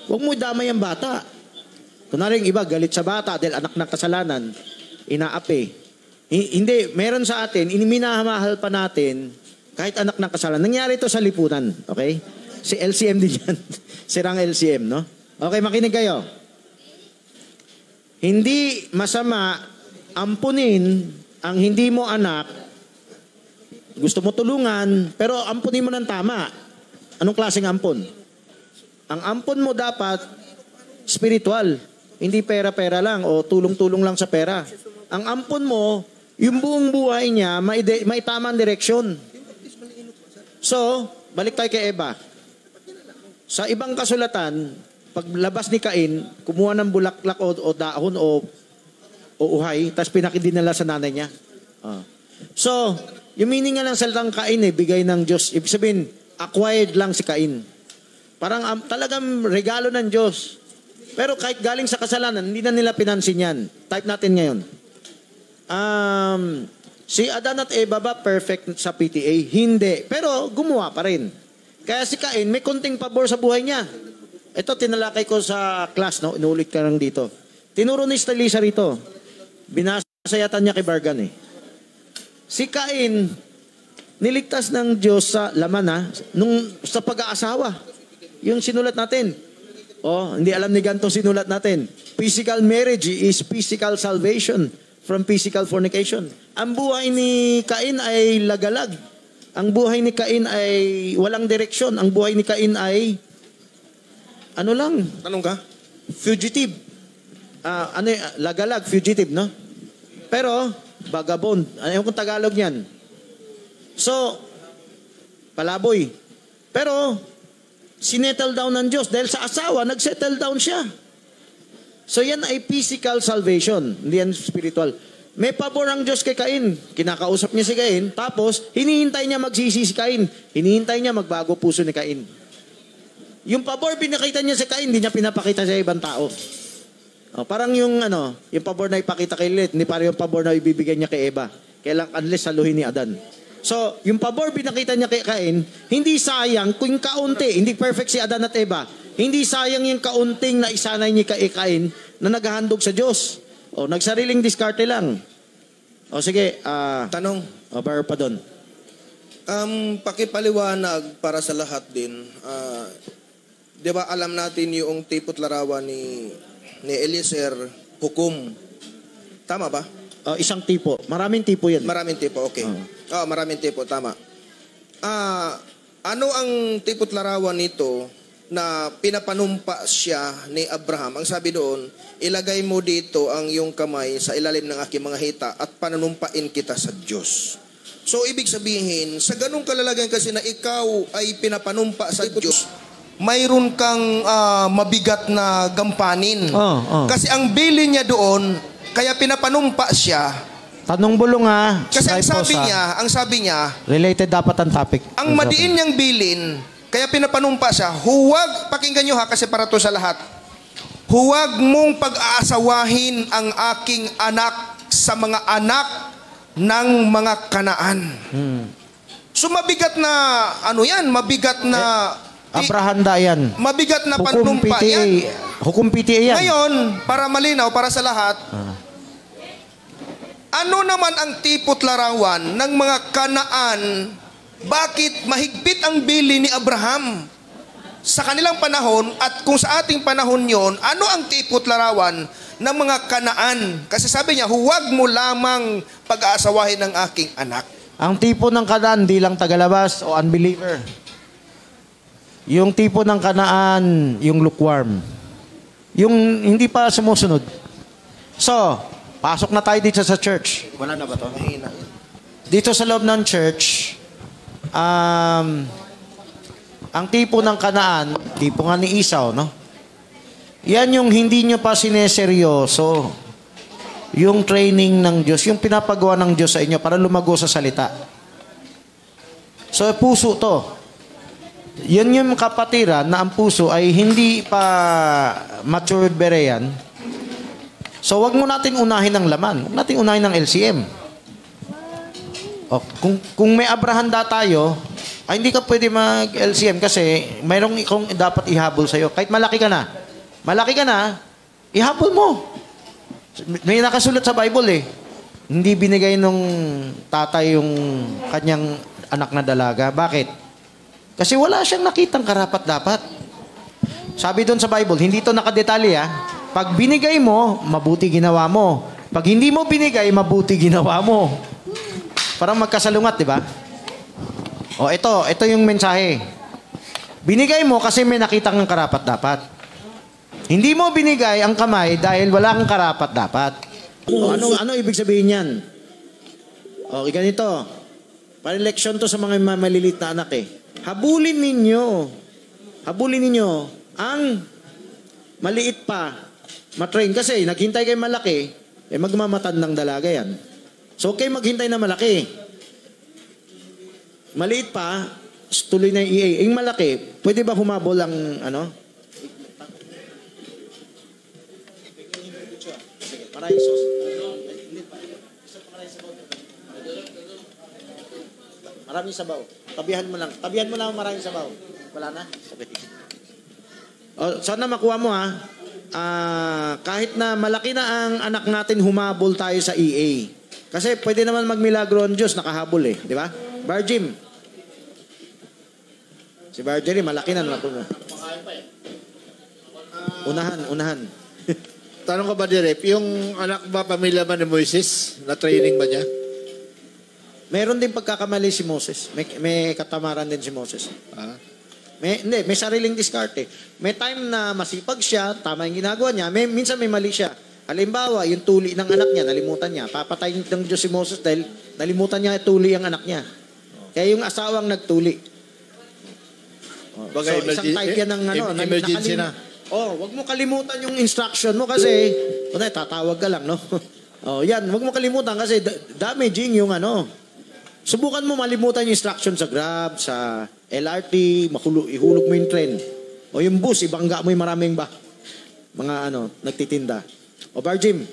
Huwag mo damay ang bata. Kunwari yung iba, galit sa bata dahil anak ng kasalanan, inaapi. Hindi, meron sa atin, minamahal pa natin, kahit anak ng kasalanan. Nangyari ito sa lipunan, okay? Si LCM din yan. Sirang LCM, no? Okay, makinig kayo. Hindi masama ampunin ang hindi mo anak, gusto mo tulungan, pero ampunin mo ng tama. Anong klaseng ampon? Ang ampon mo dapat spiritual. Hindi pera-pera lang o tulong-tulong lang sa pera. Ang ampon mo, yung buong buhay niya, may tamang direksyon. So, balik tayo kay Eva. Sa ibang kasulatan, paglabas ni Cain, kumuha ng bulaklak o dahon o uhay, tapos pinakidinala sa nanay niya. So, yung meaning nga ng salitang Cain bigay ng Diyos. Ibig sabihin, acquired lang si Cain. Parang talagang regalo ng Diyos. Pero kahit galing sa kasalanan, hindi na nila pinansin yan. Type natin ngayon. Si Adan at Eva ba perfect sa PTA? Hindi. Pero gumawa pa rin. Kaya si Cain, may konting pabor sa buhay niya. Ito, tinalakay ko sa class, no? Inuulit ka lang dito. Tinuro ni Stalisa rito. Binasayatan niya kay Bargan Si Cain, niligtas ng Diyos sa laman sa pag-aasawa. Yung sinulat natin. Hindi alam ni Ganto sinulat natin. Physical marriage is physical salvation from physical fornication. Ang buhay ni Cain ay lagalag. Ang buhay ni Cain ay walang direksyon. Ang buhay ni Cain ay Tanong ka? fugitive. Lagalag, fugitive, no? Pero, vagabond. Ano kung Tagalog niyan? So, palaboy. Pero, sinettle down ng Diyos. Dahil sa asawa, nagsettle down siya. So, yan ay physical salvation. Hindi yan spiritual. May pabor ang Diyos kay Cain. Kinakausap niya si Cain. Tapos, hinihintay niya magsisi si Cain. Hinihintay niya magbago puso ni Cain. Yung pabor, pinakita niya si Cain, hindi niya pinapakita sa ibang tao. Parang yung pabor na ipakita kay Lilith, hindi parang yung pabor na ibibigay niya kay Eva. Kailang unless saluhin ni Adan. So, yung pabor pinakita niya kay Cain, hindi sayang kung kaunti, hindi perfect si Adan at Eva. Hindi sayang yung kaunting na isanay niya kay Cain na naghahandog sa Diyos. Nagsariling diskarte lang. Sige, Tanong. bar pa doon. Pakipaliwanag para sa lahat din. Di ba alam natin yung tipot larawan ni Eliezer, hukom. Tama ba? Isang tipo. Maraming tipo yan. Maraming tipo, okay. Maraming tipo, tama. Ano ang tipot larawan nito na pinapanumpa siya ni Abraham. Ang sabi doon, ilagay mo dito ang iyong kamay sa ilalim ng aking mga hita at pananumpain kita sa Diyos. So, ibig sabihin, sa ganung kalalagyan kasi na ikaw ay pinapanumpa sa Diyos, mayroon kang mabigat na gampanin. Kasi ang bilin niya doon, kaya pinapanumpa siya. Tanong bulong ha. Kasi Stripos, ang sabi niya, related dapat ang topic. ang madiin niyang bilin, kaya pinapanumpa siya, huwag, pakinggan niyo ha, kasi para to sa lahat, huwag mong pag-aasawahin ang aking anak sa mga anak ng mga Kanaan. So mabigat na, mabigat na, Abrahanda yan. mabigat na Hukom panumpa PTA. yan. Hukom PTA yan. Ngayon, para malinaw, para sa lahat, ano naman ang tipot larawan ng mga Kanaan? Bakit mahigpit ang bili ni Abraham sa kanilang panahon at kung sa ating panahon yon, ano ang tipot larawan ng mga Kanaan? Kasi sabi niya, huwag mo lamang pag-aasawahin ng aking anak. Ang tipo ng Kanaan, di lang tagalabas o unbeliever. Yung tipo ng Kanaan, yung lukewarm. Yung hindi pa sumusunod. So, pasok na tayo dito sa church. Wala na ba to? Dito sa loob ng church, ang tipo ng Kanaan, tipo nga ni Esau, no? Yan yung hindi nyo pa sineseryoso. Yung training ng Diyos, yung pinapagawa ng Diyos sa inyo para lumago sa salita. So, puso to. Yan yung kapatiran na ang puso ay hindi pa matured berean. So, wag mo natin unahin ang laman. Wag natin unahin ang LCM. O, kung may Abrahanda tayo, ay hindi ka pwede mag-LCM kasi mayroong ikong dapat ihabol sa'yo. Kahit malaki ka na, ihabol mo. May nakasulat sa Bible eh. Hindi binigay nung tatay yung kanyang anak na dalaga. Bakit? Kasi wala siyang nakitang karapat-dapat. Sabi doon sa Bible, hindi ito nakadetalye ha. Pag binigay mo, mabuti ginawa mo. Pag hindi mo binigay, mabuti ginawa mo. Parang magkasalungat, di ba? O, ito yung mensahe. Binigay mo kasi may nakitang ng karapat-dapat. Hindi mo binigay ang kamay dahil wala kang karapat-dapat. Ano ibig sabihin yan? O, ganito. Para-eleksyon to sa mga maliliit na anak eh. Habulin ninyo ang maliit pa matrain kasi naghintay kayo malaki magmamatandang dalaga yan. So kayo maghintay na malaki. Maliit pa, tuloy na yung EA. Yung malaki, pwede ba humabol ang Maraming sauce. Maraming sabaw. Tabihan mo lang maraming sabaw. Wala na? Sana makuha mo ha. Kahit na malaki na ang anak natin, humabol tayo sa EA. Kasi pwede naman magmilagro ang Diyos, nakahabol eh. Di ba? Barjim. Si Barjim, malaki na. Unahan. Tanong ko ba, Direp, yung anak ba, pamilya ba ni Moises? Na-training ba niya? Meron din pagkakamali si Moses. May katamaran din si Moses. May sariling diskarte. May time na masipag siya, tama yung ginagawa niya, minsan may mali siya. Halimbawa, yung tuli ng anak niya, nalimutan niya. Papatayin ng Diyos si Moses dahil nalimutan niya tuli ang anak niya. Kaya yung asawang nagtuli. So, isang type yan ng emergency na. Wag mo kalimutan yung instruction mo kasi, tatawag ka lang, no? Yan, wag mo kalimutan kasi damaging yung Subukan mo malimutan yung instruction sa Grab, sa LRT, ihulog mo yung train. O yung bus, ibangga mo yung maraming mga nagtitinda. O Barjim.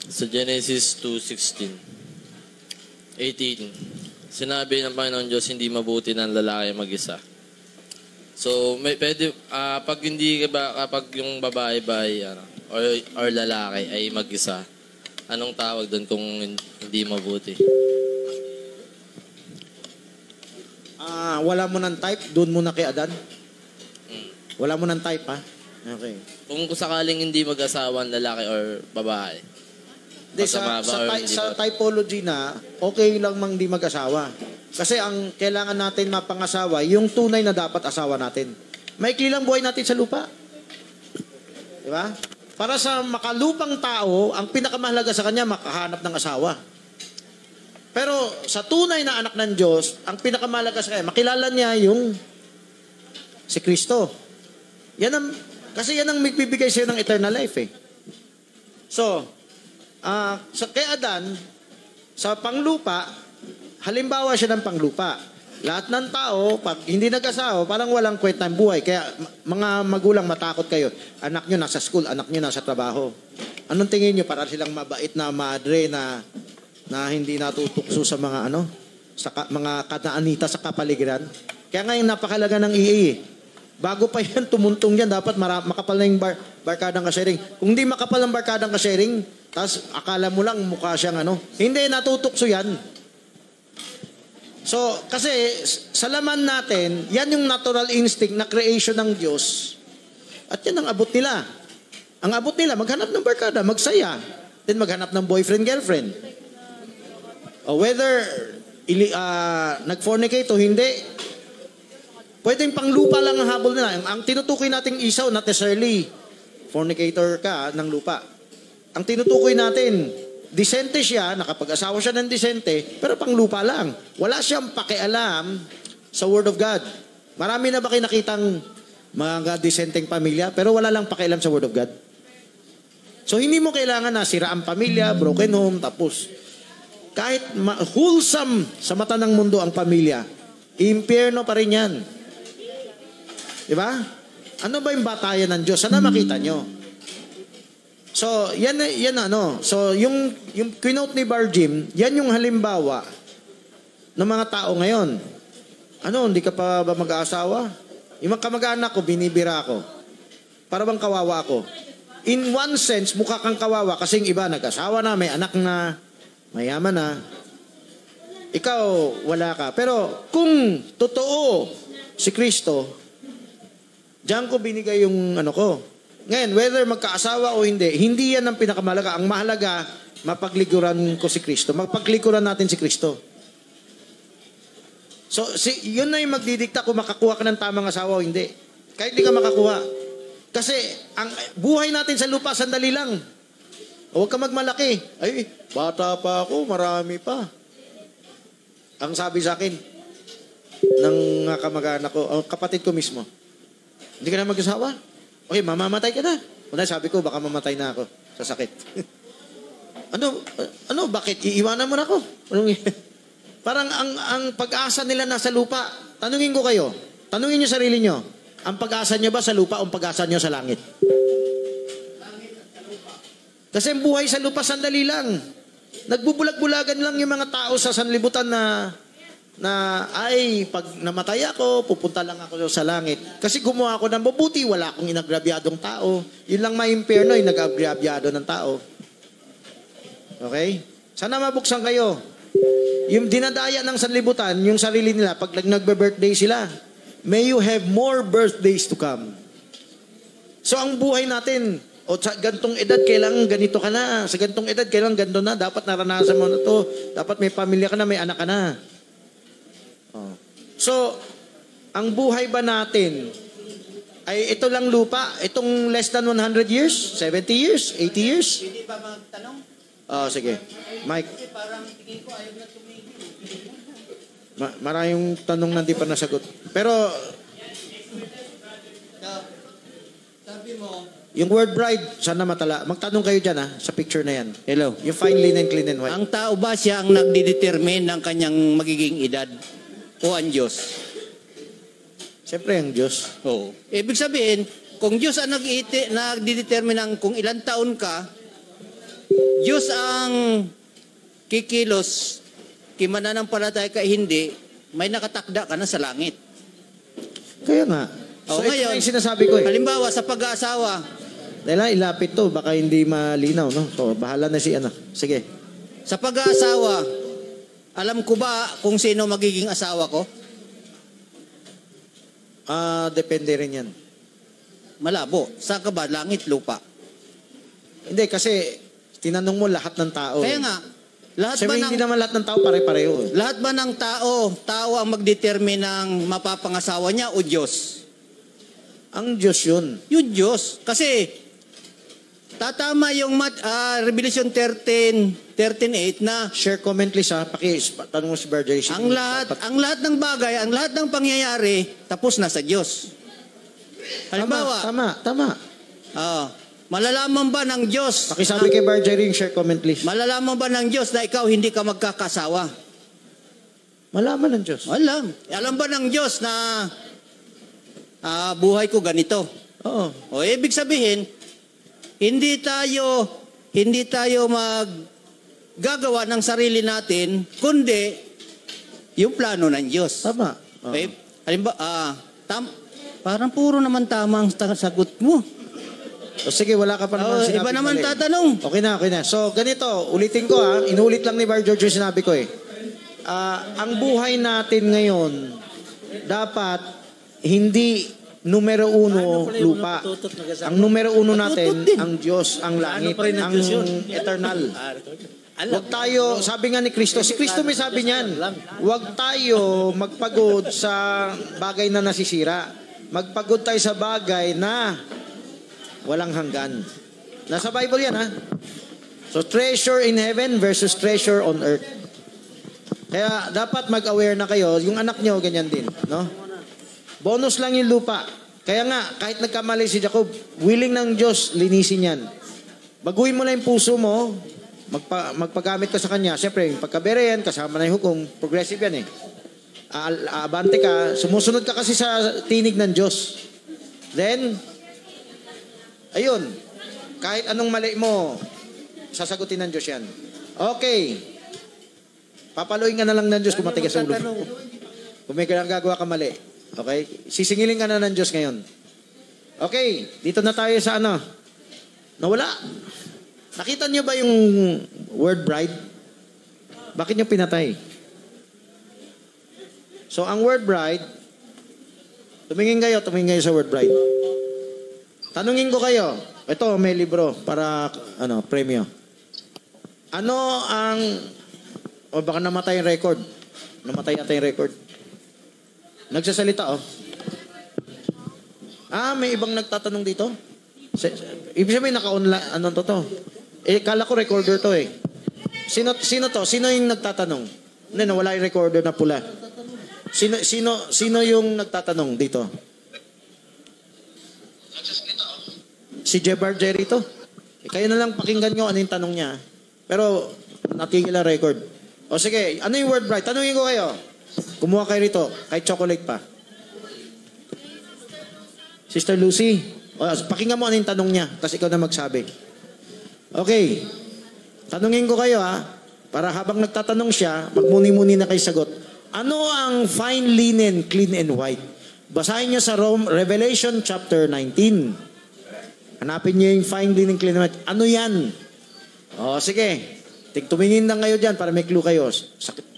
Sa Genesis 2:16, 18, sinabi ng Panginoon Diyos, hindi mabuti ng lalaki mag-isa. So, pwede, kapag yung babae ba or lalaki ay mag-isa, anong tawag doon kung hindi mabuti? Wala mo ng type, doon muna kay Adan. Wala mo ng type, ha? Okay. Kung sakaling hindi mag-asawa ang lalaki or babae. Masama ba or hindi sa ba? typology na, okay lang mang di mag-asawa. Kasi ang kailangan natin mapangasawa, yung tunay na dapat asawa natin. Maikli lang buhay natin sa lupa. Di ba? Para sa makalupang tao, ang pinakamahalaga sa kanya, makahanap ng asawa. Pero sa tunay na anak ng Diyos, ang pinakamahalaga sa kanya, makilala niya yung si Kristo. Kasi yan ang magbibigay sa'yo ng eternal life eh. So, kay Adan, sa panglupa, halimbawa siya ng panglupa. Lahat ng tao, pag hindi nag-asawa, parang walang kwentang buhay. Kaya mga magulang matakot kayo. Anak nyo nasa school, anak nyo nasa trabaho. Anong tingin nyo? Para silang mabait na madre na hindi natutukso sa mga mga kanaanita sa kapaligiran. Kaya ngayon napakalaga ng EA eh. Bago pa yan tumuntong yan, dapat makapal na yung barkadang ka-sharing. Kung di makapal ang barkadang ka-sharing, tapos akala mo lang mukha siyang hindi, natutukso yan. So, kasi sa laman natin, yan yung natural instinct na creation ng Diyos. At yan ang abot nila. Ang abot nila, maghanap ng barkada, magsaya. Then maghanap ng boyfriend-girlfriend. O whether nag-fornicate o hindi, pwedeng panglupa lang ang habol nila. Ang tinutukoy nating isaw, not necessarily fornicator ka ng lupa. Ang tinutukoy natin, disente siya, nakapag-asawa siya ng disente, pero panglupa lang. Wala siyang pakialam sa Word of God. Marami na ba kayo nakitang mga disenteng pamilya, pero wala lang pakialam sa Word of God? So, hindi mo kailangan na sira ang pamilya, broken home, tapos kahit wholesome sa mata ng mundo ang pamilya, impyerno pa rin yan. Diba? Ano ba yung batayan ng Diyos? Sana makita nyo. So, yan So, yung quinote ni Barjim, yan yung halimbawa ng mga tao ngayon. Hindi ka pa ba mag-aasawa? Yung mga kamag-anak ko, binibira ko. Para bang kawawa ako? In one sense, mukha kang kawawa kasi yung iba nag-asawa na, may anak na, mayaman na. Ikaw, wala ka. Pero kung totoo si Kristo, diyan ko binigay yung ko. Ngayon, whether magkaasawa o hindi yan ang pinakamahalaga. Ang mahalaga, mapaglikuran ko si Kristo. Mapaglikuran natin si Kristo. So, yun na yung magdidikta kung makakuha ka ng tamang asawa o hindi. Kahit di ka makakuha. Kasi, ang buhay natin sa lupa, sandali lang. Huwag ka magmalaki. Ay, bata pa ako, marami pa. Ang sabi sa akin, ng kamag-anak ko, kapatid ko mismo, hindi ka na mag-asawa? Okay, mamamatay ka na. Una, sabi ko, baka mamatay na ako sa sakit. Bakit? Iiwanan mo na ako. Parang ang pag-asa nila nasa lupa. Tanungin ko kayo. Tanungin niyo sarili niyo. Ang pag-asa niyo ba sa lupa o ang pag-asa niyo sa langit? Kasi ang buhay sa lupa, sandali lang. Nagbubulag-bulagan lang yung mga tao sa sanlibutan na pag namatay ako, pupunta lang ako sa langit. Kasi gumawa ako ng mabuti, wala akong inagrabyadong tao. Yun lang ma-impierno, yung nag-agrabyado ng tao. Okay? Sana mabuksan kayo. Yung dinadaya ng sanlibutan, yung sarili nila, pag nagbe-birthday sila, may you have more birthdays to come. So ang buhay natin, sa gantong edad, kailangan ganito ka na. Sa gantong edad, kailangan ganito na. Dapat naranasan mo na to. Dapat may pamilya ka na, may anak ka na. So, ang buhay ba natin ay ito lang lupa? Itong less than 100 years? 70 years? 80 years? Hindi ba magtanong? Sige. Mike. Kasi parang tingin ko ayaw na tumigil. Maraming tanong na di pa nasagot. Pero, sabi mo, yung word bride, sana matala. Magtanong kayo dyan sa picture na yan. Hello. Yung fine linen, clean and white. Ang tao ba siya ang nagdidetermine ng kanyang magiging edad? O ang Diyos? Siyempre ang Diyos. Oo. Ibig sabihin, kung Diyos ang nagdidetermine ng kung ilang taon ka, Diyos ang kikilos, kimananampalataya ka hindi, may nakatakda ka na sa langit. Kaya nga. So, ito ngayon, yung sinasabi ko halimbawa, sa pag-aasawa, dahil ilapit to, baka hindi malinaw, no? So, bahala na si Sige. sa pag-aasawa, alam ko ba kung sino magiging asawa ko? Depende rin yan. Malabo. Saan ka ba? Langit, lupa. Hindi, kasi Tinanong mo lahat ng tao. Kaya nga, lahat Sabi, ba hindi ng naman lahat ng tao pare-pareho. lahat ba ng tao ang magdetermine ng mapapangasawa niya o Diyos? Ang Diyos yun. Yung Diyos. Kasi tatama yung Revelation 13:8 na Share comment please ha. Tanong mo si Berger. ang lahat ng bagay, ang lahat ng pangyayari tapos na sa Diyos. Halimbawa, Tama. malalaman ba ng Diyos? Pakisabi kay Berger yung share comment please. Malalaman ba ng Diyos na ikaw hindi ka magkakasawa? Malaman ng Diyos. Alam. Alam ba ng Diyos na buhay ko ganito? Oo. O ibig sabihin, hindi tayo maggagawa ng sarili natin, kundi yung plano ng Diyos. Tama. Okay? Halimbawa, parang puro naman tama ang sagot mo. O sige, wala ka pa naman sinabi. Iba naman mali. tatanong. Okay na. So, ganito. Ulitin ko ha. Inulit lang ni Bar George yung sinabi ko eh. Ang buhay natin ngayon, dapat hindi numero uno lupa. Ang numero uno natin, ang Diyos, ang langit, ang eternal. Huwag tayo, sabi nga ni Kristo, si Kristo may sabi niyan, huwag tayo magpagod sa bagay na nasisira. Magpagod tayo sa bagay na walang hanggan. Nasa Bible yan ha. So treasure in heaven versus treasure on earth. Kaya dapat mag-aware na kayo, yung anak nyo ganyan din, no? Bonus lang yung lupa. Kaya nga, kahit nagkamali si Jacob, willing ng Diyos, linisin yan. Baguhin mo lang yung puso mo, magpagamit ka sa kanya. Siyempre, yung pagkabere yan, kasama na yung hukom, progressive yan eh. Abante ka, sumusunod ka kasi sa tinig ng Diyos. Then, ayun, kahit anong mali mo, sasagutin ng Diyos yan. Okay. Papaluin ka na lang ng Diyos kung matigas ang ulo. Kung may gagawa ka mali. Okay? Sisingilin ka na ng Diyos ngayon. Okay. Dito na tayo sa ano. Nawala. Nakita niyo ba yung word bride? Bakit niyo pinatay? So, ang word bride, tumingin kayo sa word bride. Tanungin ko kayo. Ito, may libro para, premyo. Ano ang, baka namatay yung record. Namatay yata yung record. Nagsasalita, oh. May ibang nagtatanong dito? Ibig sabihin, naka-online, to? Kala ko recorder to eh. Sino to? Sino yung nagtatanong? Hindi, nawala yung recorder na pula. Sino yung nagtatanong dito? Si Jebar Jerry to. Kayo na lang pakinggan nyo ano yung tanong niya. Pero, natigil ang record. O sige, ano yung word bright? Tanungin ko kayo. Kumuha kayo rito, kahit chocolate pa. Sister Lucy, pakinggan mo ano yung tanong niya, tapos ikaw na magsabi. Okay. Tanungin ko kayo para habang nagtatanong siya, magmuni-muni na kayo sagot. Ano ang fine linen, clean and white? Basahin niyo sa Revelation chapter 19. Hanapin niyo yung fine linen, clean and white. Ano yan? Sige. Tumingin lang kayo dyan para may clue kayo. Sakit.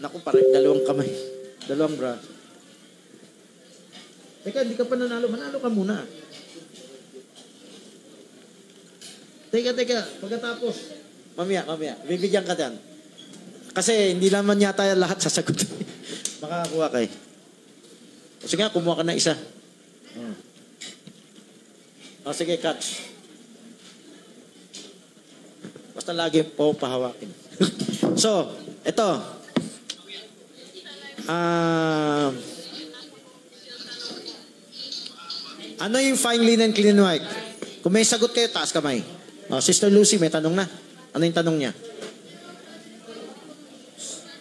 Naku, dalawang kamay. Dalawang braso. Teka, hindi ka pa nanalo. Manalo ka muna. Teka. Pagkatapos. Mamaya. Bibigyan ka dyan. Kasi hindi naman yata lahat sasagot. Makakakuha kayo. Sige nga, kumuha ka na isa. Sige, catch. Basta lagi po pahawakin. So, ito. Ano yung fine linen, clean and white? Kung may sagot kayo, taas kamay. Sister Lucy, may tanong na. Ano yung tanong niya?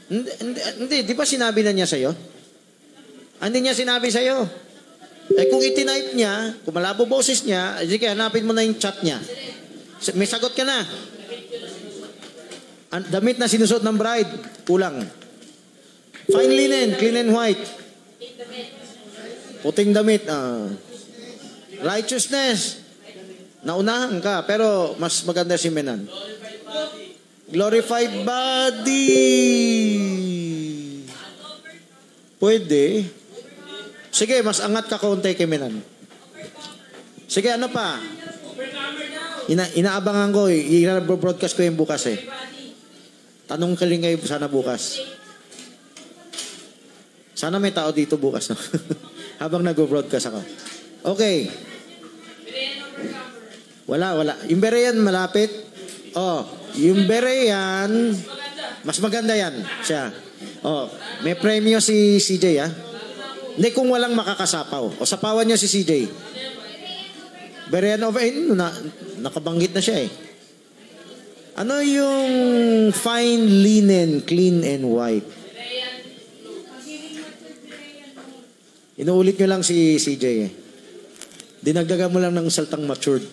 Hindi, di ba sinabi na niya sa'yo? Hindi niya sinabi sa'yo. Kung itinipe niya, kung malabo boses niya, sige, hanapin mo na yung chat niya. May sagot ka na. Damit na sinusot ng bride, kulang. Fine linen, clean and white. Puting damit. Righteousness. Naunahan ka, pero mas maganda si Menan. Glorified body. Pwede. Sige, mas angat ka konti kay Menan. Sige, ano pa? Inaabangan ko, i-broadcast ko yung bukas eh. Tanong ka rin kayo sana bukas. Sana may tao dito bukas, no? Habang nag-broadcast ako. Okay. Wala. Yung Berean malapit. Oh, yung Berean, mas maganda yan siya. Oh, may premyo si CJ, ha? Hindi, kung walang makakasapaw. O, sapawan niyo si CJ. Berean over, nakabanggit na siya eh. Ano yung fine linen, clean and white? Inuulit nyo lang si CJ eh. Dinagdagan mo lang ng saltang matured.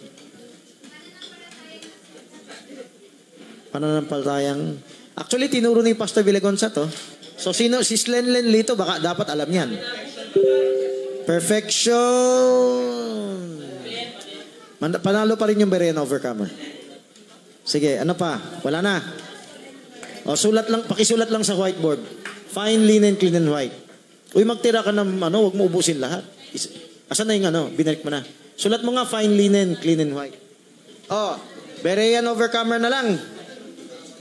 Pananampalatayang... Actually, tinuro ni Pastor Villagonza to. So, si Slenlen Lito, baka dapat alam yan. Perfection. Panalo pa rin yung Berean Overcomer. Sige, ano pa? Wala na. O, pakisulat lang sa whiteboard. Fine linen, clean and white. Uy, magtira ka ng huwag mo ubusin lahat. Asan na yung binalik mo na. Sulat mo nga, fine linen, clean and white. O, Berean Overcomer na lang.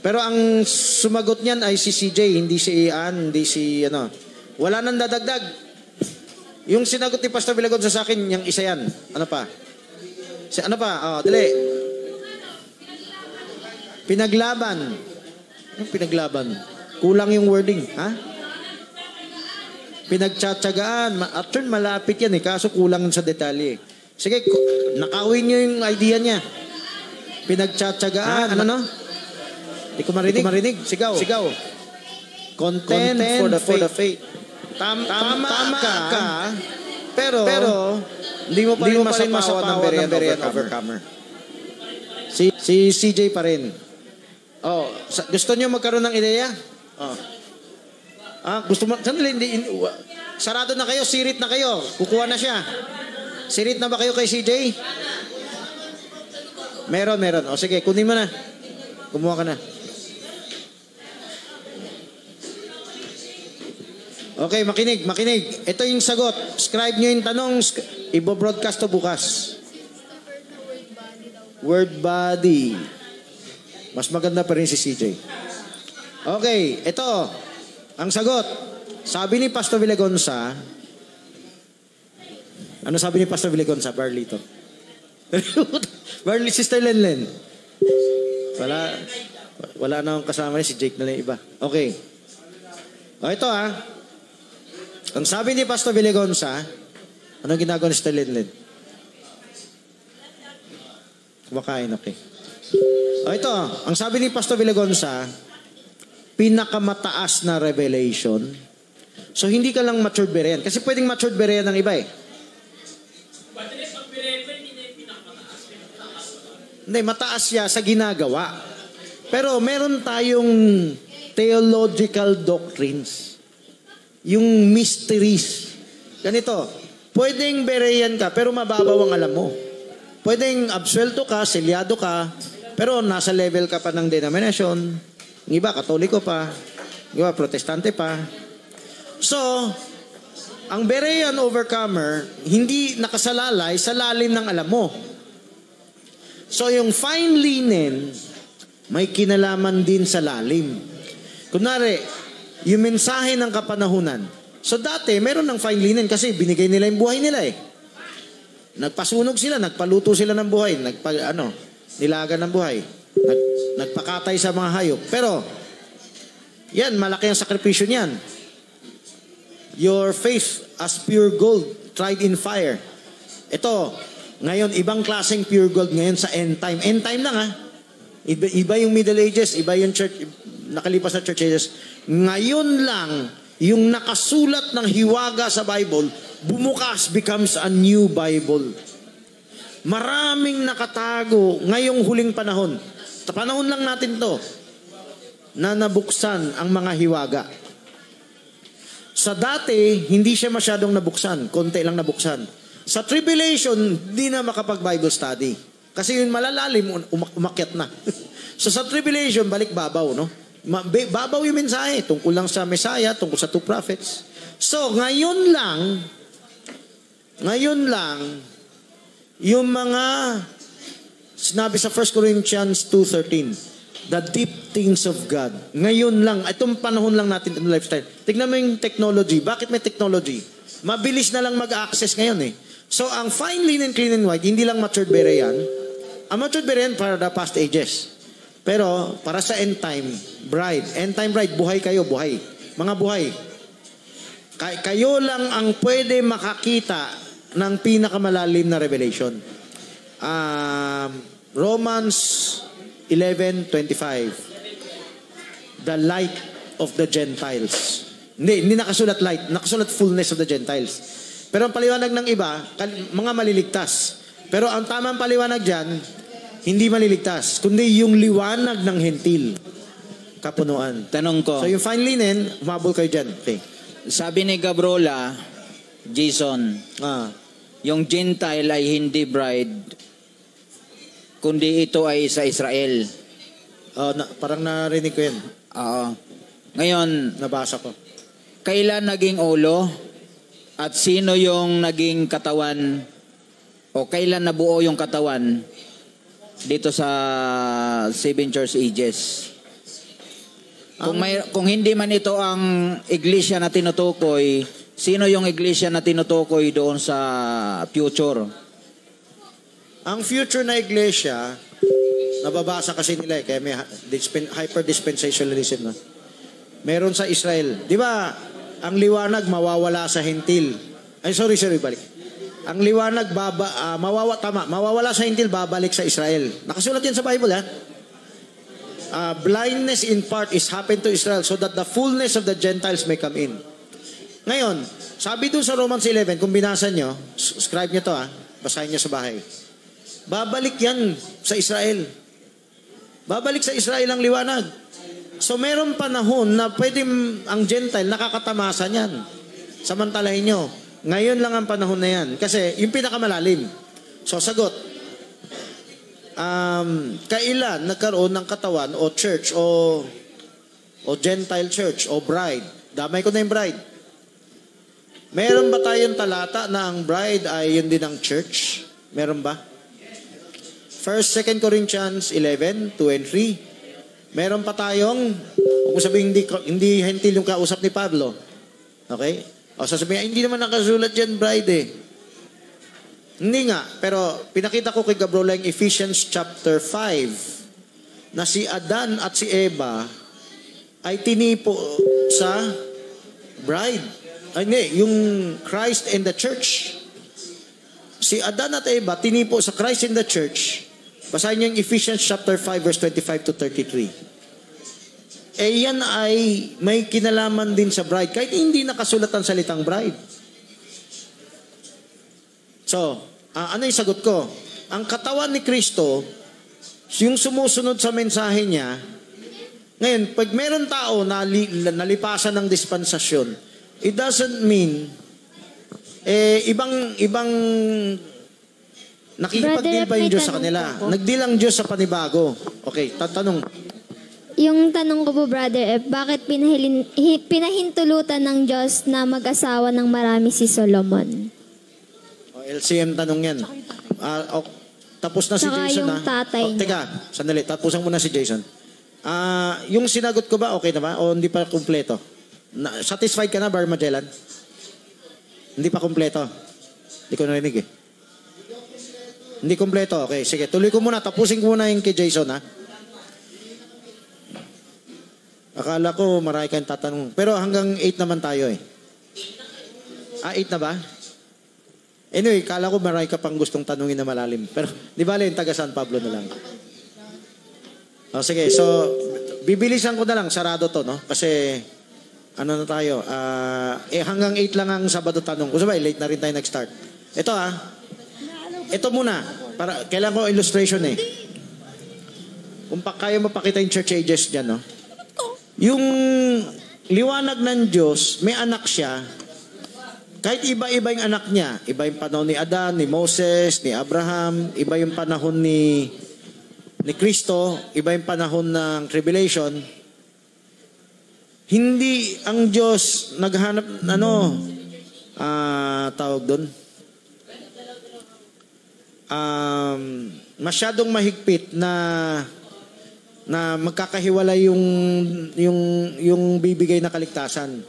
Pero ang sumagot niyan ay si CJ, hindi si Ian, hindi si Wala nang dadagdag. Yung sinagot ni Pastor Villagonza sa akin, yung isa yan. Ano pa? Dali. Pinaglaban. Yung pinaglaban. Kulang yung wording. Ha? Pinagtsatsagaan. Actually, malapit yan eh. Kaso kulang sa detalye. Sige, nakawin nyo yung idea niya. Pinagtsatsagaan. Hindi ko marinig. Sigaw. Content for the faith. Tama ka. Pero hindi mo pa rin masapawan ng Berean Overcomer. Si CJ pa rin. Oh, gusto niyo magkaroon ng ideya? Oh. Gusto mo, sandali, sarado na kayo, sirit na kayo. Kukuha na siya. Sirit na ba kayo kay CJ? Meron. O sige, kunin mo na. Kumuha ka na. Okay, makinig. Ito yung sagot. Scribe nyo yung tanong. Ibo-broadcast to bukas. Word body. Mas maganda pa rin si CJ. Okay, ito. Ang sagot. Sabi ni Pastor Villagonza. Ano sabi ni Pastor Villagonza? Barlito. Barley, Sister Lenlen. Wala na akong kasama niya. Si Jake na lang iba. Okay. O ito Ang sabi ni Pastor Villagonza, anong ginagawa ni Sister Lenlen? Kumakain, okay. O ito, ang sabi ni Pastor Villagonza, pinakamataas na revelation. So, hindi ka lang matured Berean. Kasi pwedeng matured Berean ng iba eh. Hindi, mataas siya sa ginagawa. Pero meron tayong theological doctrines. Yung mysteries. Ganito, pwedeng Berean ka, pero mababaw ang alam mo. Pwedeng absuelto ka, selyado ka, pero nasa level ka pa ng denomination. Yung iba, katoliko pa. Yung iba, protestante pa. So, ang Berean Overcomer, hindi nakasalalay sa lalim ng alam mo. So, yung fine linen, may kinalaman din sa lalim. Kunwari, yung mensahe ng kapanahunan. So dati, meron ng fine linen kasi binigay nila yung buhay nila eh. Nagpasunog sila, nagpaluto sila ng buhay, nilaga ng buhay. Nagpakatay sa mga hayop. Pero, yan, malaki ang sakripisyo niyan. Your faith as pure gold, tried in fire. Ito, ngayon, ibang klaseng pure gold ngayon sa end time. End time lang Iba yung Middle Ages, iba yung church, nakalipas na church ages. Ngayon lang, yung nakasulat ng hiwaga sa Bible, bumukas, becomes a new Bible. Maraming nakatago ngayong huling panahon. Sa panahon lang natin to, na nabuksan ang mga hiwaga. Sa dati, hindi siya masyadong nabuksan. Konti lang nabuksan. Sa tribulation, di na makapag-Bible study. Kasi yung malalalim, umakyat na. So sa tribulation, balik babaw, no? Babaw yung mensahe tungkol lang sa Messiah, tungkol sa two prophets. So, ngayon lang, yung mga Sinabi sa 1 Corinthians 2:13, the deep things of God. Ngayon lang, itong panahon lang natin ng lifestyle. Tignan mo yung technology. Bakit may technology? Mabilis na lang mag-access ngayon eh. So, ang fine linen, clean and white, hindi lang matured bere yan. Ang matured bere yan para the past ages. Pero, para sa end time bride, buhay kayo, buhay. Mga buhay. Kayo lang ang pwede makakita ng pinakamalalim na revelation. Romans 11:25. The light of the Gentiles. Hindi nakasulat light, nakasulat fullness of the Gentiles. Pero ang paliwanag ng iba, mga maliligtas. Pero ang tamang paliwanag dyan, hindi maliligtas, kundi yung liwanag ng hentil. Kapunuan. Tanong ko. So yung fine linen, umabol kayo dyan. Okay. Sabi ni Gabrola, Jason, yung Gentile ay hindi bride, kundi ito ay sa Israel. Parang narinig ko yan. Oo. Ngayon, nabasa ko. Kailan naging ulo? At sino yung naging katawan? O kailan nabuo yung katawan dito sa Seven Church Ages? Kung hindi man ito ang iglesia na tinutukoy, sino yung iglesia na tinutukoy doon sa future? Ang future na iglesia, nababasa kasi nila kaya may hyper-dispensationalism na. Meron sa Israel. Di ba, ang liwanag mawawala sa hentil. Balik. Ang liwanag mawawala sa hentil, babalik sa Israel. Nakasulat yan sa Bible, ha? Blindness in part is happened to Israel so that the fullness of the Gentiles may come in. Ngayon, sabi doon sa Romans 11, kung binasa nyo, scribe nyo to, ha? Basahin nyo sa bahay. Babalik yan sa Israel. Babalik sa Israel ang liwanag. So meron panahon na pwede ang Gentile nakakatamasa niyan. Samantalahin nyo. Ngayon lang ang panahon na yan. Kasi yung pinakamalalim. So sagot. Kailan nagkaroon ng katawan o church o Gentile church o bride? Damay ko na yung bride. Meron ba tayong talata na ang bride ay yun din ang church? Meron ba? 1, 2 Corinthians 11, 2 and 3. Meron pa tayong, kung sabihin hindi hentil yung kausap ni Pablo. Okay? O sasabihin, hindi naman nakasulat dyan, bride eh. Hindi nga, pero pinakita ko kay Gabrola yung Ephesians chapter 5 na si Adan at si Eva ay tinipo sa bride. Ay, hindi, yung Christ and the church. Si Adan at Eva tinipo sa Christ and the church. Basahin niyo yung Ephesians chapter 5 verse 25 to 33. Yan ay may kinalaman din sa bride kahit hindi nakasulat ang salitang bride. So, ano yung sagot ko? Ang katawan ni Kristo, yung sumusunod sa mensahe niya, ngayon, pag meron tao na nalipasan ng dispensasyon, it doesn't mean ibang nakikipag-deal ba yung Diyos sa kanila? Nag-deal ang Diyos sa panibago. Okay, tatanong. Yung tanong ko po, Brother F, bakit pinahintulutan ng Diyos na mag-asawa ng marami si Solomon? LCM tanong yan. Tapos na si Saka Jason, yung tatay niya. Teka, sandali. Tapusan muna si Jason. Yung sinagot ko ba, okay na ba? O hindi pa kumpleto? Satisfied ka na, Bar Magellan? Hindi pa kumpleto. Hindi ko narinig eh. Hindi kumpleto. Okay, sige. Tuloy ko muna. Tapusin ko muna yung kay Jason, ha? Akala ko marami kayong tatanong. Pero hanggang 8 naman tayo eh. 8 na ba? Anyway, kala ko marami ka pang gustong tanungin na malalim. Pero di ba yung taga San Pablo na lang? Sige, so bibilisan ko na lang. Sarado to, no? Kasi ano na tayo? Hanggang 8 lang ang Sabado tanong. Kung sabay, late na rin tayo nag-start. Ito ito muna. Kailangan ko illustration eh. Kung kaya mapakita yung church ages dyan, no? Yung liwanag ng Diyos, may anak siya. Kahit iba-iba yung anak niya. Iba yung panahon ni Adan, ni Moses, ni Abraham. Iba yung panahon ni Kristo. Iba yung panahon ng tribulation. Hindi ang Diyos naghanap, tawag doon? masyadong mahigpit na magkakahiwalay yung bibigay na kaligtasan.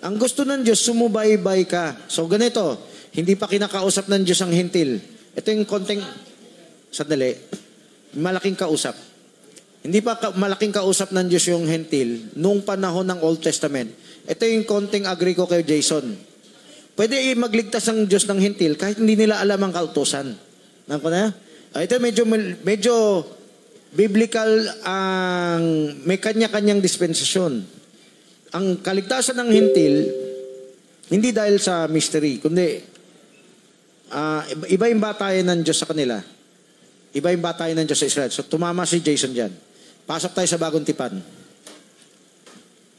Ang gusto ng Diyos, sumubaybay ka. So ganito, hindi pa kinakausap ng Diyos ang hintil. Ito yung konting, sandali, malaking kausap. Hindi pa malaking kausap ng Diyos yung hintil noong panahon ng Old Testament. Ito yung konting agree ko kay Jason. Pwede magligtas ang Diyos ng hintil kahit hindi nila alam ang kautusan. Nako na? Ito medyo biblical ang may kanya-kanyang dispensasyon. Ang kaligtasan ng hintil, hindi dahil sa mystery, kundi iba yung batayan ng Diyos sa kanila. Iba yung batayan ng Diyos sa Israel. So tumama si Jason dyan. Pasok tayo sa bagong tipan.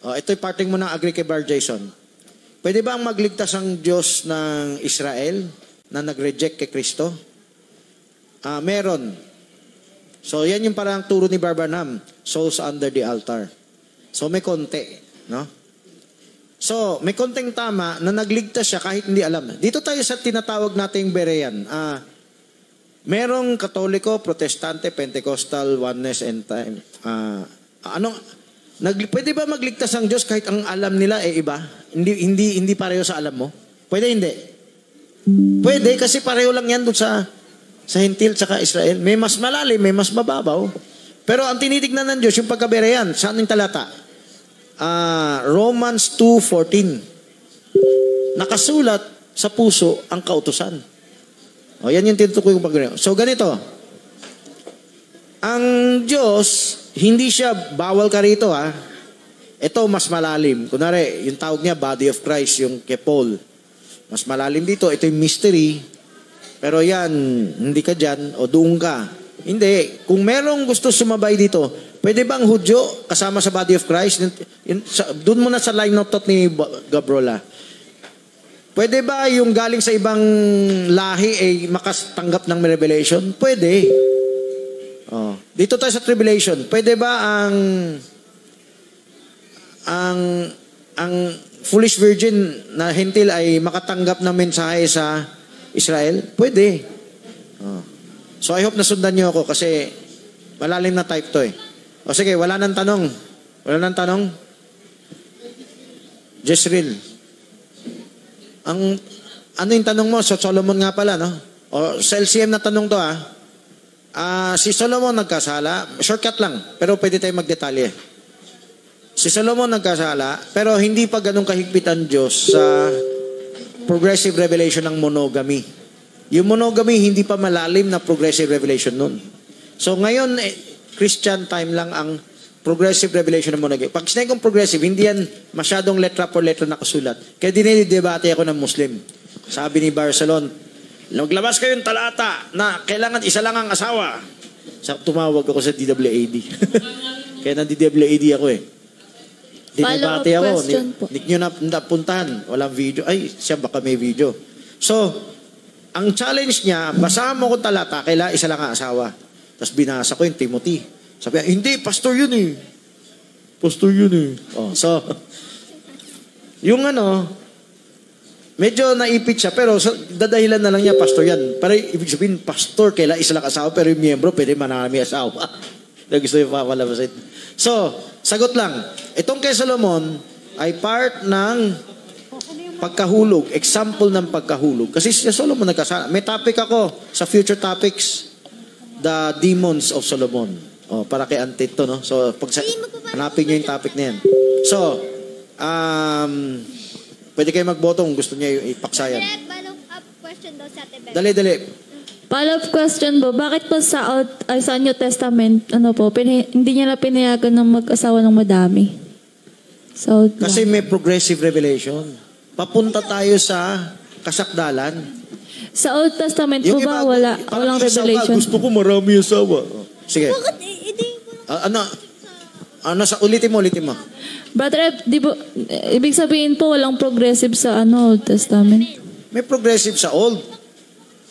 Ito yung parting mo ng agree kay Bar Jason. Pwede ba ang magligtas ang Diyos ng Israel na nag-reject kay Kristo? Meron. So yan yung parang turo ni Barbanam. Souls under the altar. So may konti. No? So, may konting tama na nagligtas siya kahit hindi alam. Dito tayo sa tinatawag nating Berean. Merong Katoliko, Protestante, Pentecostal, Oneness, and Time. Pwede ba magligtas ang Diyos kahit ang alam nila iba? Hindi pareho sa alam mo? Pwede hindi? Pwede kasi pareho lang yan doon sa Hintil tsaka Israel. May mas malalim, may mas mababaw. Pero ang tinitignan ng Diyos, yung pagkaberean, saan yung talata? Romans 2:14. Nakasulat sa puso ang kautusan. Yan yung tinutukoy kong pagberean. So ganito, ang Diyos, hindi siya bawal ka rito Ito mas malalim. Kunwari, yung tawag niya, body of Christ, yung kay Paul. Mas malalim dito. Ito yung mystery. Pero yan, hindi ka dyan o doon ka. Hindi. Kung merong gusto sumabay dito, pwede bang Hudyo kasama sa body of Christ? Doon muna sa line of thought ni Gabrola. Pwede ba yung galing sa ibang lahi makatanggap ng revelation? Pwede. Dito tayo sa tribulation. Pwede ba ang foolish virgin na hintil ay makatanggap ng mensahe sa Israel? Pwede. So I hope nasundan niyo ako kasi malalim na type to O sige, wala nang tanong. Wala nang tanong? Jezreel. Ano yung tanong mo? So Solomon nga pala, no? O sa LCM na tanong to si Solomon nagkasala. Shortcut lang, pero pwede tayo magdetalye. Si Solomon nagkasala, pero hindi pa ganun kahigpit ang Diyos sa progressive revelation ng monogamy. Yung monogamy, hindi pa malalim na progressive revelation nun. So ngayon, Christian time lang ang progressive revelation ng monogamy. Pag sinay kong progressive, hindi yan masyadong letra por letra nakasulat. Kaya dinidebate ako ng Muslim. Sabi ni Barcelon, maglabas kayong talata na kailangan isa lang ang asawa. Tumawag ako sa DWAD. Kaya nang-DWAD ako Dinibate ako. Hindi nyo napuntahan. Walang video. Ay, siya baka may video. So, ang challenge niya, basahan mo ko talata, kailangan isa lang ang asawa. Tapos binasa ko yung Timothy. Sabi niya, hindi, pastor yun Pastor yun So, yung medyo naipit siya, pero dadahilan na lang niya, pastor yan. Para ibig sabihin, pastor, kailangan isa lang asawa, pero yung miyembro, pwede manami asawa. Na gusto yung papalabasin. So, sagot lang. Itong kay Solomon ay part ng pagkahulog. Example ng pagkahulog. Kasi si Solomon nagkasala. May topic ako sa future topics. The demons of Solomon. Para kay Antit to, no? So, hanapin nyo yung topic na yan. So, pwede kayo magboto kung gusto niya ipaksayan. Follow-up question daw sa Tibet. Dali. Follow-up question po, bakit po sa New Testament, hindi niya na pinayagan ng mag-asawa ng madami? Kasi may progressive revelation. Papunta tayo sa kasakdalan. Sa Old Testament po ba walang revelation? Gusto ko marami asawa. Sige. Bakit? Ulitin mo. Brother, ibig sabihin po walang progressive sa Old Testament? May progressive sa Old.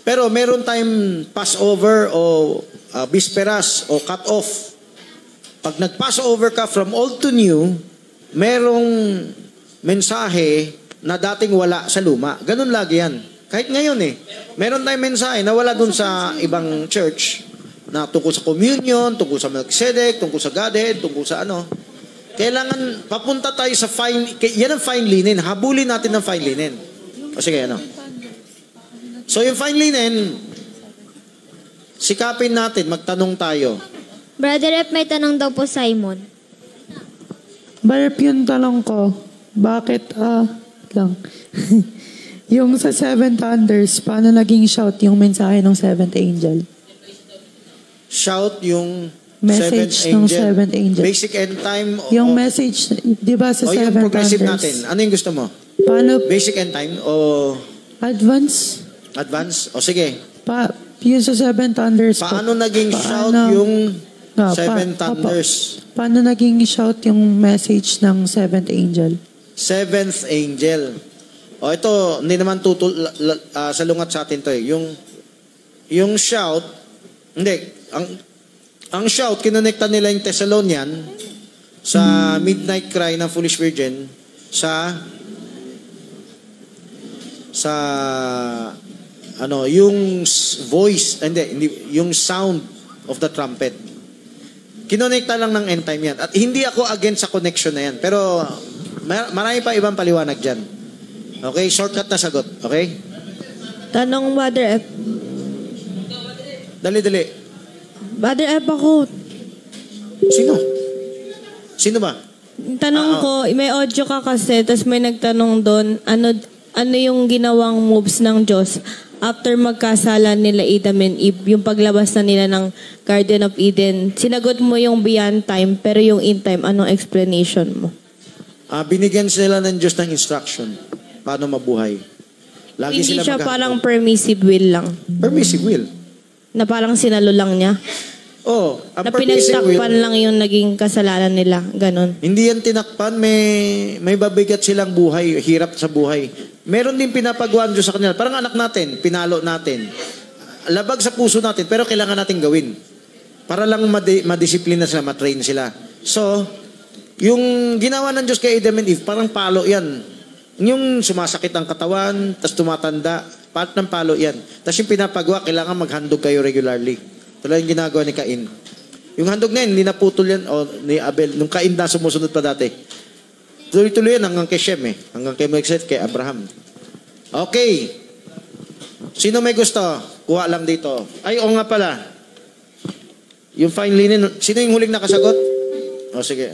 Pero meron tayong Passover o Bisperas o cut-off. Pag nag-Passover ka from Old to New, merong mensahe na dating wala sa luma. Ganun lagi yan. Kahit ngayon Meron tayong mensahe na wala dun sa ibang church. na tungkol sa communion, tungkol sa Melchizedek, tungkol sa Godhead, tungkol sa ano. Kailangan papunta tayo sa fine, yan ang fine linen. Habulin natin ng fine linen. O sige, ano? So yung fine linen, sikapin natin, magtanong tayo. Brother F, may tanong daw po Simon. Barep yung tanong ko, bakit, lang. Yung sa Seven Thunders, paano naging shout yung mensahe ng Seventh Angel? Shout yung Message ng Seventh Angel. Basic end time. Yung message, di ba sa yung Seven progressive Thunders? natin. Ano yung gusto mo? Paano? Basic end time o Advance? advance? O sige. Yung sa Seven Thunders. Paano naging shout yung Seven Thunders? Paano naging shout yung message ng Seventh Angel? Seventh Angel. O ito, hindi naman salungat sa atin to eh. Yung shout, hindi, ang shout, kinonekta nila yung Thessalonian sa midnight cry ng Foolish Virgin yung voice, hindi, yung sound of the trumpet. Kinonekta lang ng end time yan. At hindi ako against sa connection na yan. Pero marami pa ibang paliwanag dyan. Okay, shortcut na sagot. Okay? Tanong, Brother F. Dali. Brother F ako. Sino ba? Tanong ko, may audio ka kasi, tapos may nagtanong doon, ano yung ginawang moves ng Diyos after magkasala nila Adam and Eve, yung paglabas na nila ng Garden of Eden. Sinagot mo yung beyond time, pero yung in time, anong explanation mo? Binigyan sila ng Diyos ng instruction. Paano mabuhay. Hindi siya parang permissive will lang. Permissive will. Na parang sinalo lang niya. Ang na permissive will. pinagtakpan lang yung naging kasalanan nila. Ganon. Hindi yan tinakpan. May babigat silang buhay. Hirap sa buhay. Meron din pinapagawa Diyos sa kanila. Parang anak natin. Pinalo natin. Labag sa puso natin. Pero kailangan natin gawin. Para lang madisiplina sila, matrain sila. So, yung ginawa ng Diyos kay Adam and Eve, parang palo yan. Yung sumasakit ang katawan, tas tumatanda, part ng palo yan. Tas yung pinapagawa, kailangan maghandog kayo regularly. Tulad yung ginagawa ni Cain. Yung handog na yun, hindi naputol yan, o ni Abel, nung Cain na sumusunod pa dati. Tuloy-tuloy yan hanggang kay Shem hanggang kay Melchizedek, kay Abraham. Okay. Sino may gusto? Kuha lang dito. Ay, oo nga pala. Yung fine linen, sino yung huling nakasagot? O sige.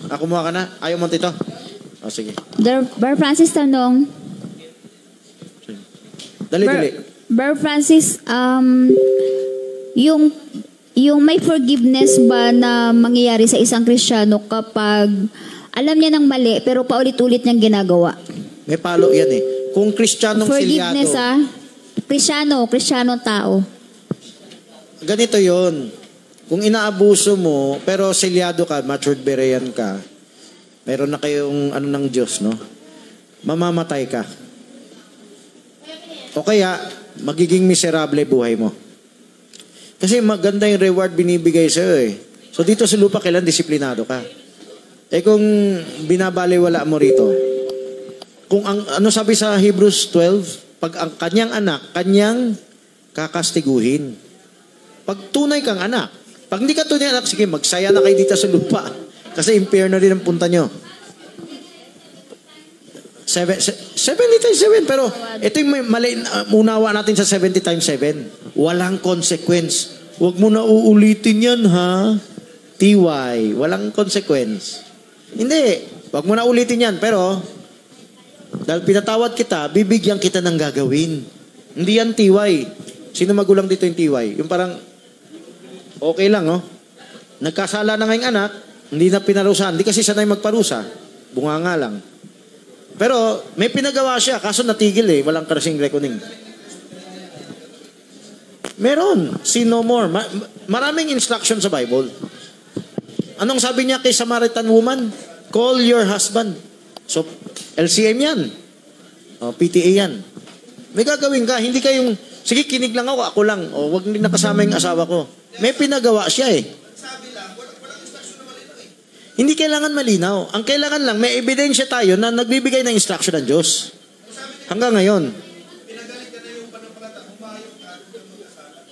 Kumuha ka na? Ayaw mo dito? O sige. Bar Francis tanong. Dali. Bar Francis, yung may forgiveness ba na mangyayari sa isang Kristiyano kapag alam niya ng mali pero paulit-ulit niyang ginagawa? May palo yan eh. Kung Kristiyanong forgiveness selyado. Kristyanong tao. Ganito yon. Kung inaabuso mo, pero selyado ka, matured Berean ka, meron na kayong ng Diyos, no? Mamamatay ka. O kaya, magiging miserable buhay mo. Kasi maganda yung reward binibigay sa'yo eh. So dito sa lupa, kailan disiplinado ka. Kung binabaliwala mo rito, kung ano sabi sa Hebrews 12, pag ang kanyang anak, kanyang kakastiguhin. Pag tunay kang anak, pag hindi ka tunay anak, sige, magsaya na kayo dito sa lupa. Kasi impyerno rin ang punta nyo. 70 times 7. Pero ito yung mali, unawa natin sa 70 times 7. Walang consequence. Huwag mo na uulitin yan, ha? TY. Walang consequence. Hindi. Huwag mo na ulitin yan. Pero, dahil pinatawad kita, bibigyan kita ng gagawin. Hindi yan TY. Sino magulang dito yung TY? Yung parang, okay lang, no? Nagkasala na ngayong anak, hindi na pinarusahan. Hindi kasi sanay magparusa. Bunga nga lang. Pero may pinagawa siya, kaso natigil eh. Walang kasing reckoning. Meron. Sin no more. Maraming instruction sa Bible. Anong sabi niya kay Samaritan woman? Call your husband. So, LCM yan. O, PTA yan. May gagawin ka. Hindi kayong, sige, kinig lang ako lang. O, wag hindi nakasama yung asawa ko. May pinagawa siya eh. Hindi kailangan malinaw. Ang kailangan lang, may ebidensya tayo na nagbibigay ng instruction ng Diyos. Hanggang ngayon.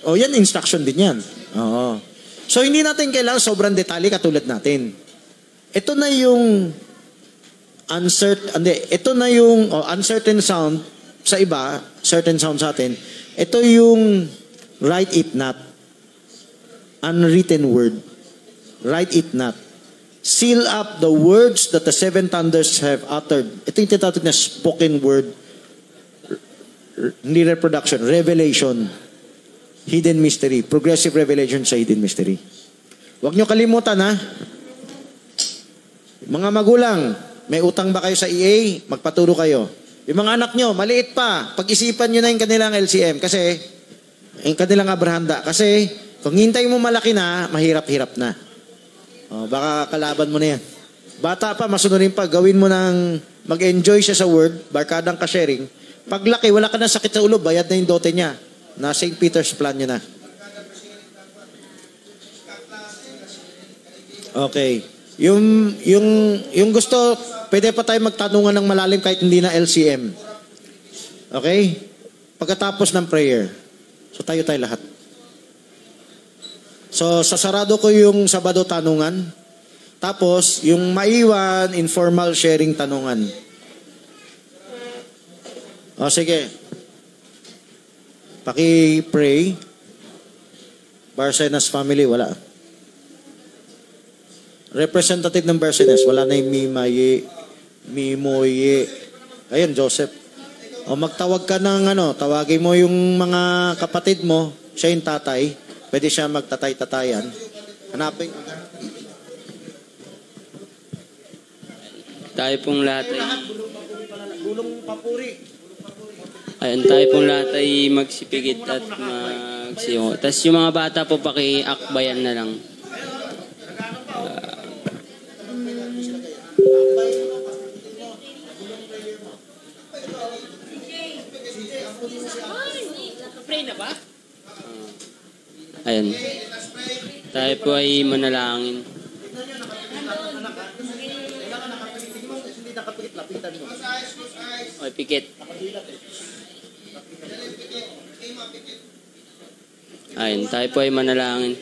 O yan, instruction din yan. Oo. So, hindi natin kailangan sobrang detalye katulad natin. Ito na yung uncertain sound sa iba, certain sound sa atin. Ito yung write it not. Unwritten word. Write it not. Seal up the words that the seven thunders have uttered. Ito yung tinatawag na spoken word. Hindi reproduction, revelation. Hidden mystery. Progressive revelation sa hidden mystery. Huwag nyo kalimutan, ha? Mga magulang, may utang ba kayo sa EA? Magpaturo kayo. Yung mga anak nyo, maliit pa. Pag-isipan nyo na yung kanilang LCM. Kasi, yung kanilang Abrahanda. Kasi, kung hintay mo malaki na, mahirap-hirap na. O, baka kalaban mo na yan. Bata pa, masunurin pa. Gawin mo ng mag-enjoy siya sa word, barkadang ka-sharing. Paglaki, wala ka na sakit sa ulo, bayad na yung dote niya. Na St. Peter's plan niya na. Okay. Yung gusto, pwede pa tayo magtanungan ng malalim kahit hindi na LCM. Okay? Pagkatapos ng prayer. So tayo lahat. So sasarado ko yung Sabado tanungan. Tapos yung maiwan, informal sharing tanungan. O sige. Paki-pray. Barcenas family, wala. Representative ng Barcenas, wala na yung Mimaye, Mimoye. Ayun, Joseph. O magtawag ka ng tawagin mo yung mga kapatid mo, siya yung tatay, pwede siya magtatay-tatayan. Hanapin. Tayo pong lahat ay... Gulong papuri. Ayun, tayo pong lahat ay magsipigit at magsiyo. Tapos yung mga bata po pakiakbayan na lang. Pray na ba? Ayun. Tayo po ay manalangin. Okay, pikit. Ayun, tayo po ay manalangin.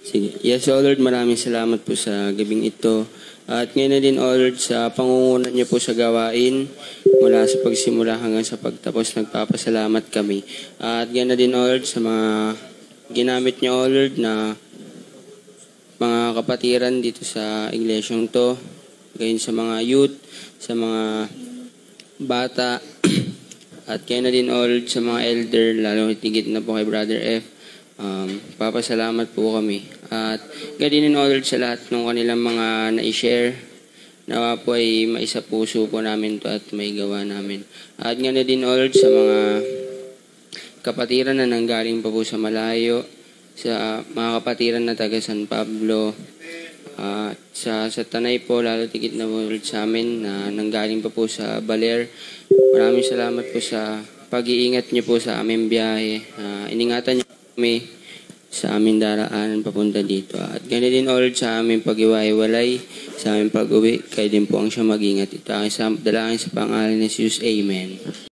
Sige. Yes, O Lord, maraming salamat po sa gabing ito. At ngayon na din, O Lord, sa pangungunan niyo po sa gawain, mula sa pagsimula hanggang sa pagtapos, nagpapasalamat kami. At ngayon na din, O Lord, sa mga ginamit niyo, O Lord, na mga kapatiran dito sa iglesyang to, gayon sa mga youth, sa mga bata, at kaya na din all sa mga elder, lalo higit na po kay Brother F. Papasalamat po kami. At kaya din all sa lahat ng kanilang mga na-share, nawa po ay maisa puso po namin to at may gawa namin. At nga na din all sa mga kapatiran na nanggaling pa po sa malayo, sa mga kapatiran na taga San Pablo, sa Tanay po, lalo tigit na po sa amin na nanggaling pa po sa Baler. Maraming salamat po sa pag-iingat niyo po sa aming biyahe. Iningatan niyo kami sa aming daraanan papunta dito. At ganyan din all sa aming pag-iwaiwalay, sa aming pag-uwi, kayo din po ang siya mag-ingat. Ito ang dalangin sa pangalan ni Jesus. Amen.